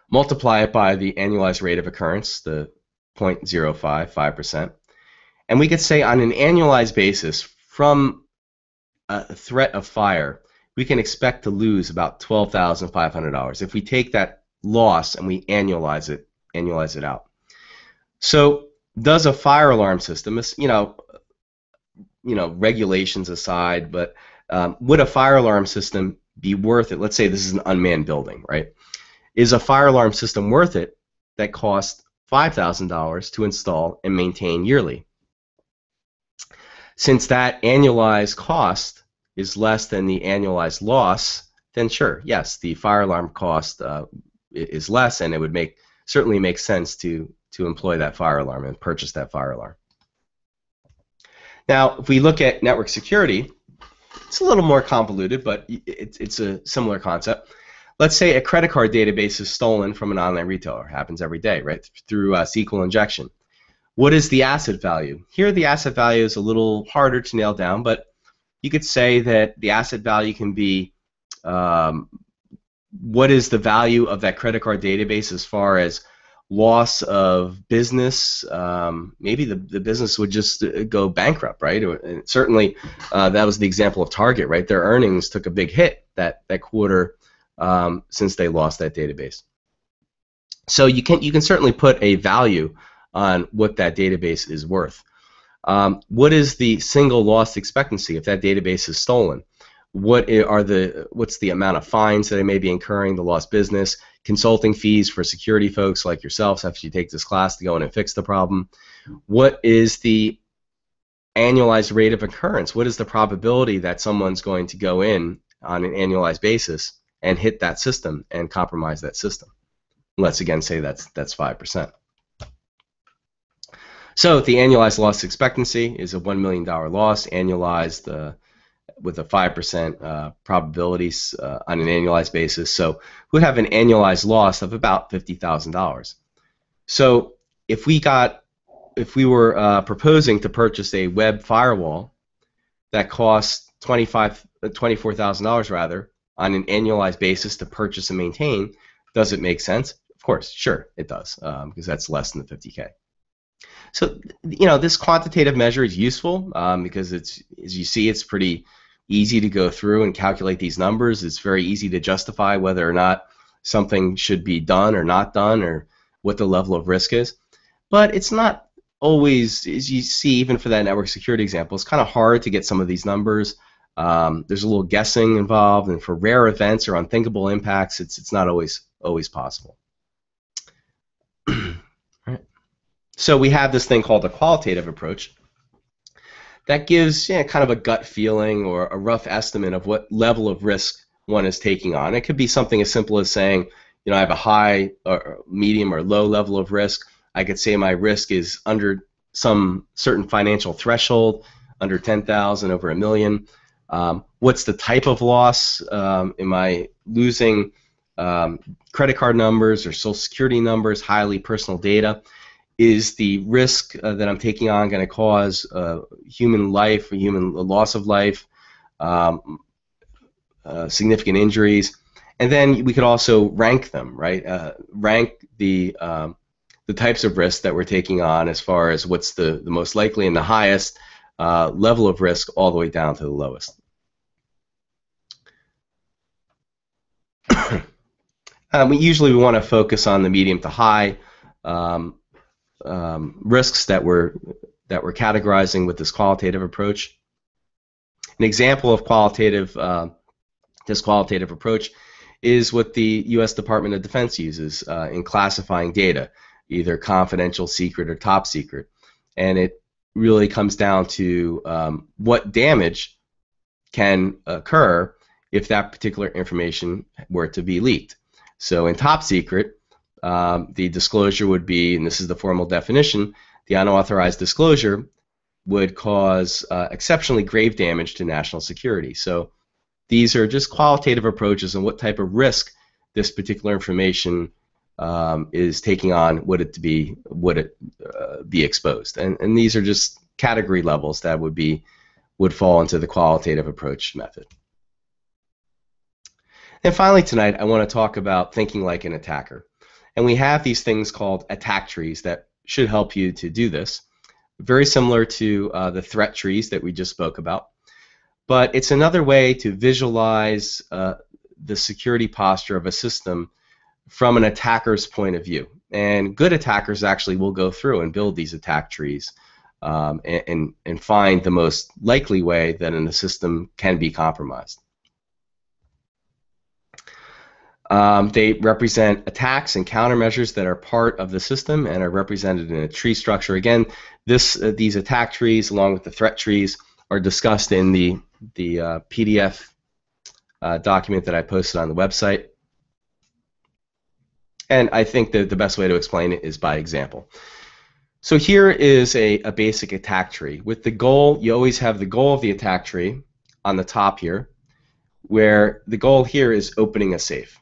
multiply it by the annualized rate of occurrence, the 0.055%, and we could say on an annualized basis from a threat of fire, we can expect to lose about $12,500 if we take that loss and we annualize it out. So does a fire alarm system, regulations aside, but would a fire alarm system be worth it? Let's say this is an unmanned building, right? Is a fire alarm system worth it that costs $5,000 to install and maintain yearly? Since that annualized cost is less than the annualized loss, then sure, yes, the fire alarm cost is less, and it would certainly make sense to employ that fire alarm and purchase that fire alarm. Now, if we look at network security, it's a little more convoluted, but it's a similar concept. Let's say a credit card database is stolen from an online retailer. It happens every day, right? Through SQL injection. What is the asset value? Here, the asset value is a little harder to nail down, but you could say that the asset value can be what is the value of that credit card database as far as loss of business. Maybe the business would just go bankrupt, right? And certainly, that was the example of Target, right? Their earnings took a big hit that quarter since they lost that database. So you can certainly put a value on what that database is worth. What is the single loss expectancy if that database is stolen? What's the amount of fines that they may be incurring, the lost business, consulting fees for security folks like yourselves after you take this class to go in and fix the problem? What is the annualized rate of occurrence? What is the probability that someone's going to go in on an annualized basis and hit that system and compromise that system? Let's again say that's 5%. So the annualized loss expectancy is a $1 million loss annualized with a 5% probabilities on an annualized basis. So we'd have an annualized loss of about $50,000. So if we were proposing to purchase a web firewall that costs $24,000 rather on an annualized basis to purchase and maintain, does it make sense? Of course, sure, it does, because that's less than the 50K. So, this quantitative measure is useful because as you see, it's pretty easy to go through and calculate these numbers. It's very easy to justify whether or not something should be done or not done or what the level of risk is. But it's not always, as you see, even for that network security example, it's kind of hard to get some of these numbers There's a little guessing involved, and for rare events or unthinkable impacts, it's not always possible. Right. So we have this thing called a qualitative approach that gives kind of a gut feeling or a rough estimate of what level of risk one is taking on. It could be something as simple as saying, I have a high or medium or low level of risk. I could say my risk is under some certain financial threshold, under 10,000, over $1 million. What's the type of loss? Am I losing credit card numbers or social security numbers, highly personal data? Is the risk that I'm taking on going to cause human life, loss of life, significant injuries? And then we could also rank them, right? Rank the types of risks that we're taking on as far as what's the most likely and the highest level of risk all the way down to the lowest. We usually want to focus on the medium to high risks that we're categorizing with this qualitative approach. An example of this qualitative approach is what the U.S. Department of Defense uses in classifying data, either confidential, secret, or top secret. And it really comes down to what damage can occur if that particular information were to be leaked. So in top secret, the disclosure would be, and this is the formal definition, the unauthorized disclosure would cause exceptionally grave damage to national security. So these are just qualitative approaches on what type of risk this particular information is taking on, would it be exposed. And these are just category levels that would fall into the qualitative approach method. And finally tonight, I want to talk about thinking like an attacker. And we have these things called attack trees that should help you to do this. Very similar to the threat trees that we just spoke about. But it's another way to visualize the security posture of a system from an attacker's point of view. And good attackers actually will go through and build these attack trees and find the most likely way that a system can be compromised. They represent attacks and countermeasures that are part of the system and are represented in a tree structure. Again, these attack trees, along with the threat trees, are discussed in the PDF document that I posted on the website. And I think that the best way to explain it is by example. So here is a basic attack tree. With the goal, you always have the goal of the attack tree on the top here, where the goal here is opening a safe.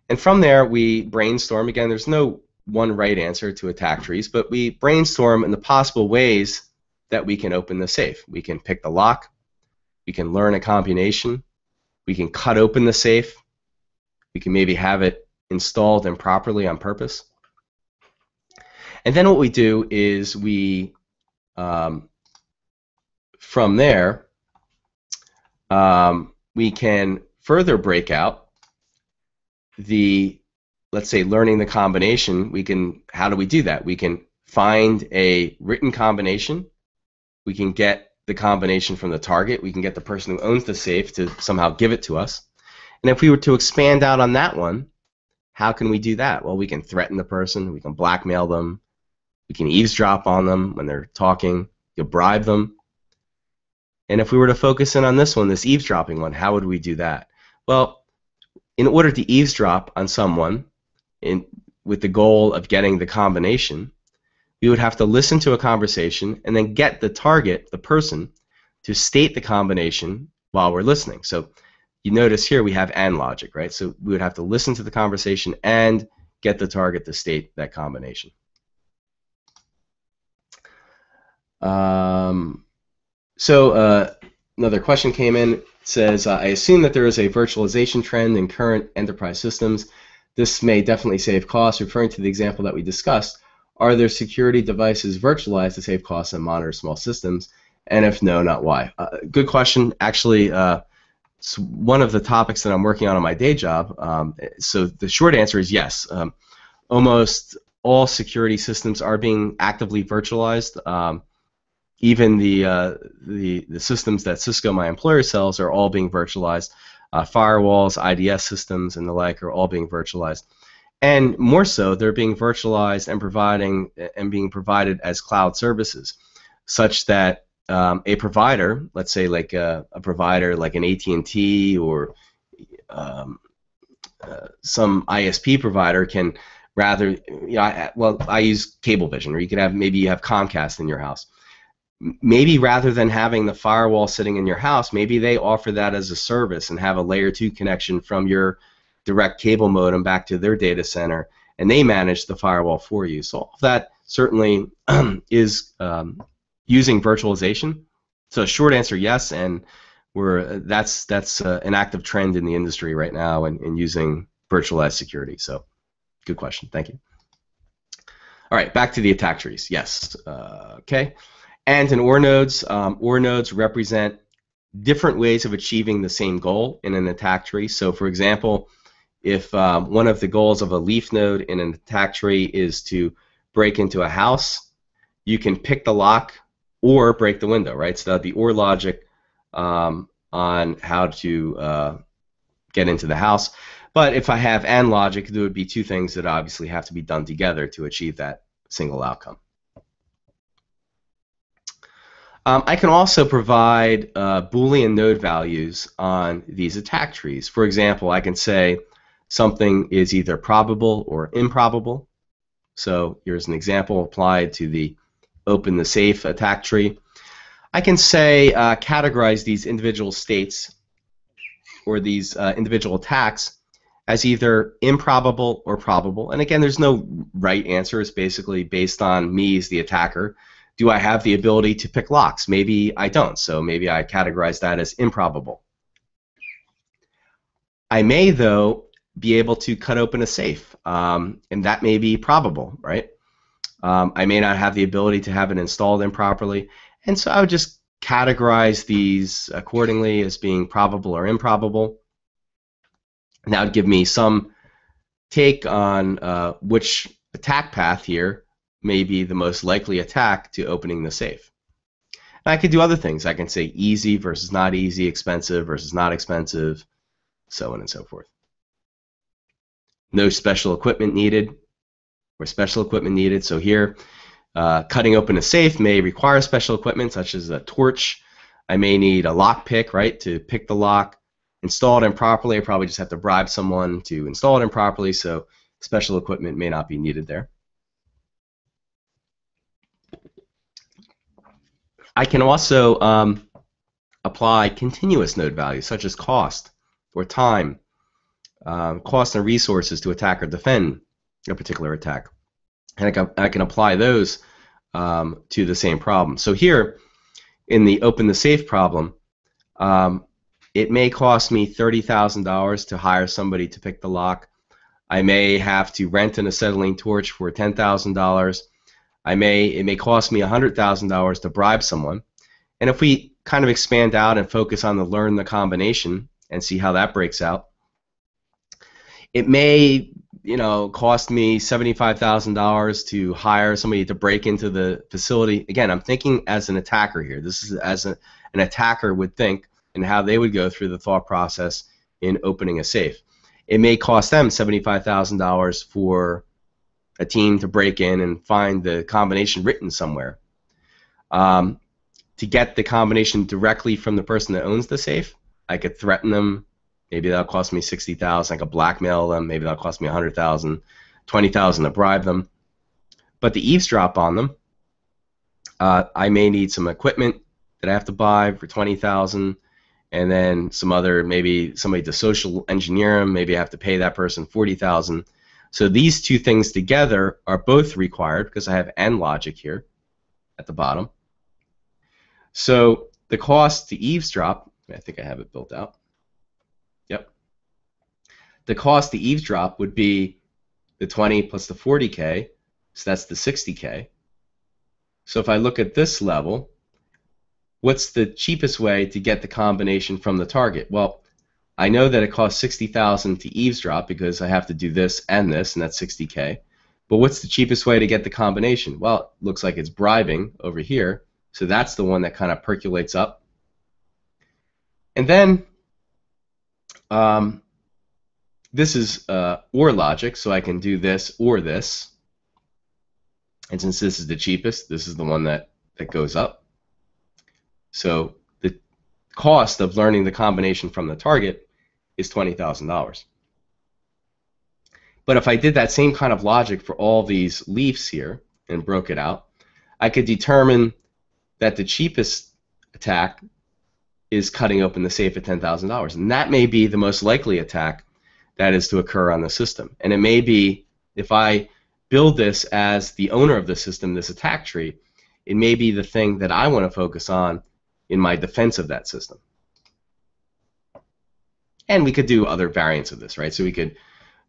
And from there, we brainstorm. Again, there's no one right answer to attack trees, but we brainstorm in the possible ways that we can open the safe. We can pick the lock. We can learn a combination. We can cut open the safe. We can maybe have it installed improperly on purpose. And then what we do is we, from there, we can further break out let's say, learning the combination. How do we do that? We can find a written combination. We can get the combination from the target. We can get the person who owns the safe to somehow give it to us. And if we were to expand out on that one, how can we do that? Well, we can threaten the person. We can blackmail them. We can eavesdrop on them when they're talking. You bribe them. And if we were to focus in on this one, this eavesdropping one, how would we do that? Well, in order to eavesdrop on someone with the goal of getting the combination, we would have to listen to a conversation and then get the target, the person, to state the combination while we're listening. So you notice here we have and logic, right? So we would have to listen to the conversation and get the target to state that combination. Another question came in. It says, I assume that there is a virtualization trend in current enterprise systems. This may definitely save costs. Referring to the example that we discussed, are there security devices virtualized to save costs and monitor small systems? And if no, not why? Good question. Actually, it's one of the topics that I'm working on my day job. So the short answer is yes. Almost all security systems are being actively virtualized. even the systems that Cisco, my employer, sells are all being virtualized. Firewalls, IDS systems, and the like are all being virtualized. And more so, they're being virtualized and being provided as cloud services, such that a provider, let's say like a provider like an AT&T or some ISP provider, can rather, I use Cablevision, or you could have, maybe you have Comcast in your house. Maybe rather than having the firewall sitting in your house, maybe they offer that as a service and have a layer 2 connection from your direct cable modem back to their data center, and they manage the firewall for you. So all of that certainly is using virtualization. So short answer, yes, and that's an active trend in the industry right now in using virtualized security. So good question, thank you. All right, back to the attack trees. Yes, okay. And in OR nodes represent different ways of achieving the same goal in an attack tree. So for example, if one of the goals of a leaf node in an attack tree is to break into a house, you can pick the lock or break the window, right? So that'd be OR logic on how to get into the house. But if I have AND logic, there would be two things that obviously have to be done together to achieve that single outcome. I can also provide Boolean node values on these attack trees. For example, I can say something is either probable or improbable. So here's an example applied to the open the safe attack tree. I can say categorize these individual states or these individual attacks as either improbable or probable. And again, there's no right answer. It's basically based on me as the attacker. Do I have the ability to pick locks? Maybe I don't, so maybe I categorize that as improbable. I may, though, be able to cut open a safe, and that may be probable, right? I may not have the ability to have it installed improperly, and so I would just categorize these accordingly as being probable or improbable. And that would give me some take on which attack path here may be the most likely attack to opening the safe. And I could do other things. I can say easy versus not easy, expensive versus not expensive, so on and so forth. No special equipment needed, or special equipment needed. So here, cutting open a safe may require special equipment, such as a torch. I may need a lock pick, right, to pick the lock. Install it improperly, I probably just have to bribe someone to install it improperly, so special equipment may not be needed there. I can also apply continuous node values, such as cost or time, cost and resources to attack or defend a particular attack. And I can apply those to the same problem. So here, in the open the safe problem, it may cost me $30,000 to hire somebody to pick the lock. I may have to rent an acetylene torch for $10,000. It may cost me $100,000 to bribe someone. And if we kind of expand out and focus on the learn the combination and see how that breaks out, it may, cost me $75,000 to hire somebody to break into the facility. Again, I'm thinking as an attacker here. This is as an attacker would think and how they would go through the thought process in opening a safe. It may cost them $75,000 for a team to break in and find the combination written somewhere. To get the combination directly from the person that owns the safe, I could threaten them. Maybe that'll cost me $60,000. I could blackmail them. Maybe that'll cost me $100,000, $20,000 to bribe them. But to eavesdrop on them, I may need some equipment that I have to buy for $20,000, and then some other, maybe somebody to social engineer them. Maybe I have to pay that person $40,000. So these two things together are both required because I have AND logic here at the bottom. So the cost to eavesdrop, I think I have it built out. Yep. The cost to eavesdrop would be the 20 plus the 40K, so that's the 60K. So if I look at this level, what's the cheapest way to get the combination from the target? Well, I know that it costs $60,000 to eavesdrop because I have to do this, and that's $60K. But what's the cheapest way to get the combination? Well, it looks like it's bribing over here, So that's the one that kind of percolates up. And then this is OR logic, so I can do this or this. And since this is the cheapest, this is the one that goes up. So the cost of learning the combination from the target is $20,000. But if I did that same kind of logic for all these leafs here and broke it out, I could determine that the cheapest attack is cutting open the safe at $10,000. And that may be the most likely attack that is to occur on the system. And it may be, if I build this as the owner of the system, this attack tree, it may be the thing that I want to focus on in my defense of that system. And we could do other variants of this, right? So we could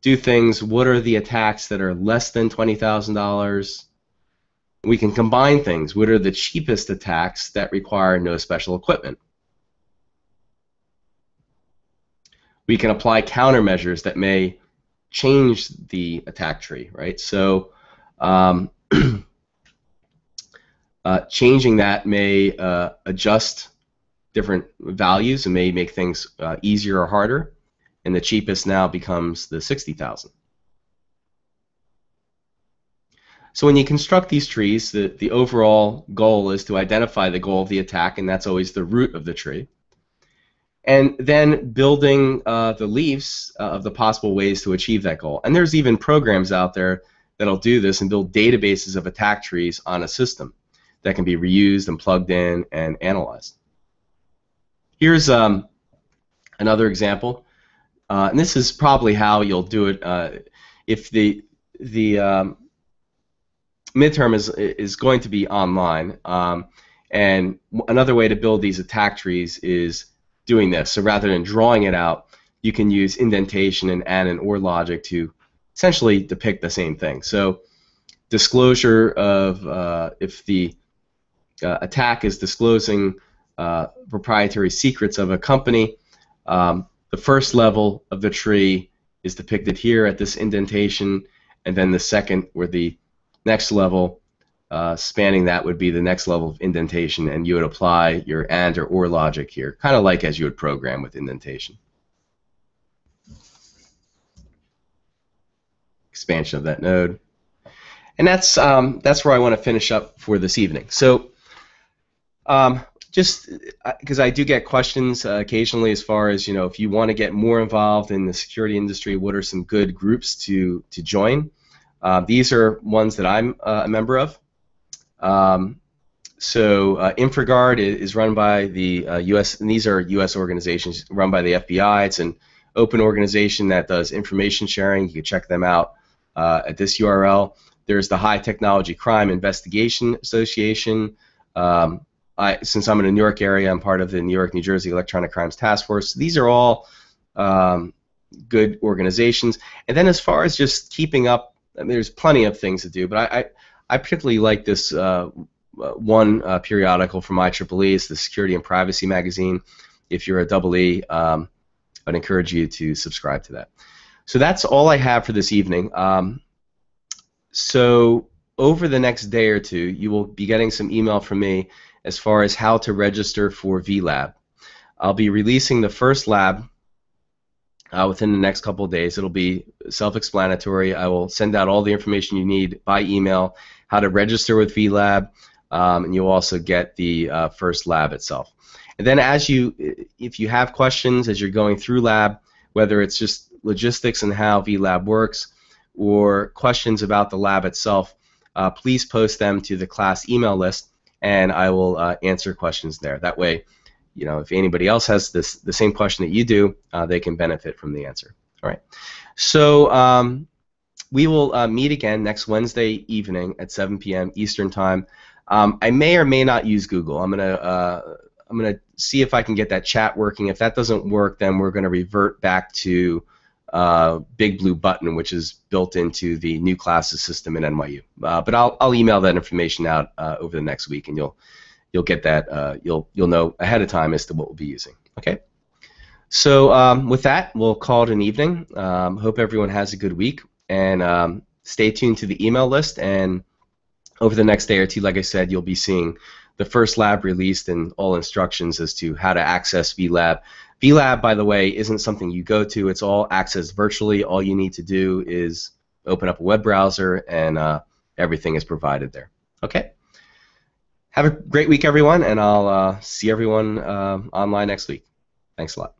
do things, what are the attacks that are less than $20,000? We can combine things. What are the cheapest attacks that require no special equipment? We can apply countermeasures that may change the attack tree, right? So changing that may adjust different values and may make things easier or harder. And the cheapest now becomes the 60,000. So when you construct these trees, the overall goal is to identify the goal of the attack, and that's always the root of the tree. And then building the leaves of the possible ways to achieve that goal. And there's even programs out there that'll do this and build databases of attack trees on a system that can be reused and plugged in and analyzed. Here's another example. And this is probably how you'll do it if the midterm is going to be online. And another way to build these attack trees is doing this. So rather than drawing it out, you can use indentation and OR logic to essentially depict the same thing. So disclosure of if the attack is disclosing proprietary secrets of a company, the first level of the tree is depicted here at this indentation, and then the second, or the next level spanning that, would be the next level of indentation, and you would apply your AND or OR logic here, kind of like as you would program with indentation. Expansion of that node. And that's where I want to finish up for this evening. So just because I do get questions occasionally as far as, if you want to get more involved in the security industry, what are some good groups to join? These are ones that I'm a member of. So InfraGard is run by the U.S., and these are U.S. organizations run by the FBI. It's an open organization that does information sharing. You can check them out at this URL. There's the High Technology Crime Investigation Association. Since I'm in the New York area, I'm part of the New York, New Jersey Electronic Crimes Task Force. These are all good organizations. And then as far as just keeping up, I mean, there's plenty of things to do, but I particularly like this one periodical from IEEE. It's the Security and Privacy magazine. If you're a double E, I'd encourage you to subscribe to that. So that's all I have for this evening. So over the next day or two, you will be getting some email from me as far as how to register for VLab. I'll be releasing the first lab within the next couple of days. It'll be self-explanatory. I will send out all the information you need by email, how to register with VLab, and you'll also get the first lab itself. And then if you have questions as you're going through lab, whether it's just logistics and how VLab works, or questions about the lab itself, please post them to the class email list, and I will answer questions there. That way, if anybody else has the same question that you do, they can benefit from the answer. All right. So we will meet again next Wednesday evening at 7 p.m. Eastern Time. I may or may not use Google. I'm gonna see if I can get that chat working. If that doesn't work, then we're gonna revert back to Big Blue Button, which is built into the new classes system in NYU. But I'll email that information out over the next week, and you'll get that. You'll know ahead of time as to what we'll be using. Okay. So with that, we'll call it an evening. Hope everyone has a good week, and stay tuned to the email list. And over the next day or two, like I said, you'll be seeing the first lab released and all instructions as to how to access VLab. VLab, by the way, isn't something you go to. It's all accessed virtually. All you need to do is open up a web browser, and everything is provided there. Okay? Have a great week, everyone, and I'll see everyone online next week. Thanks a lot.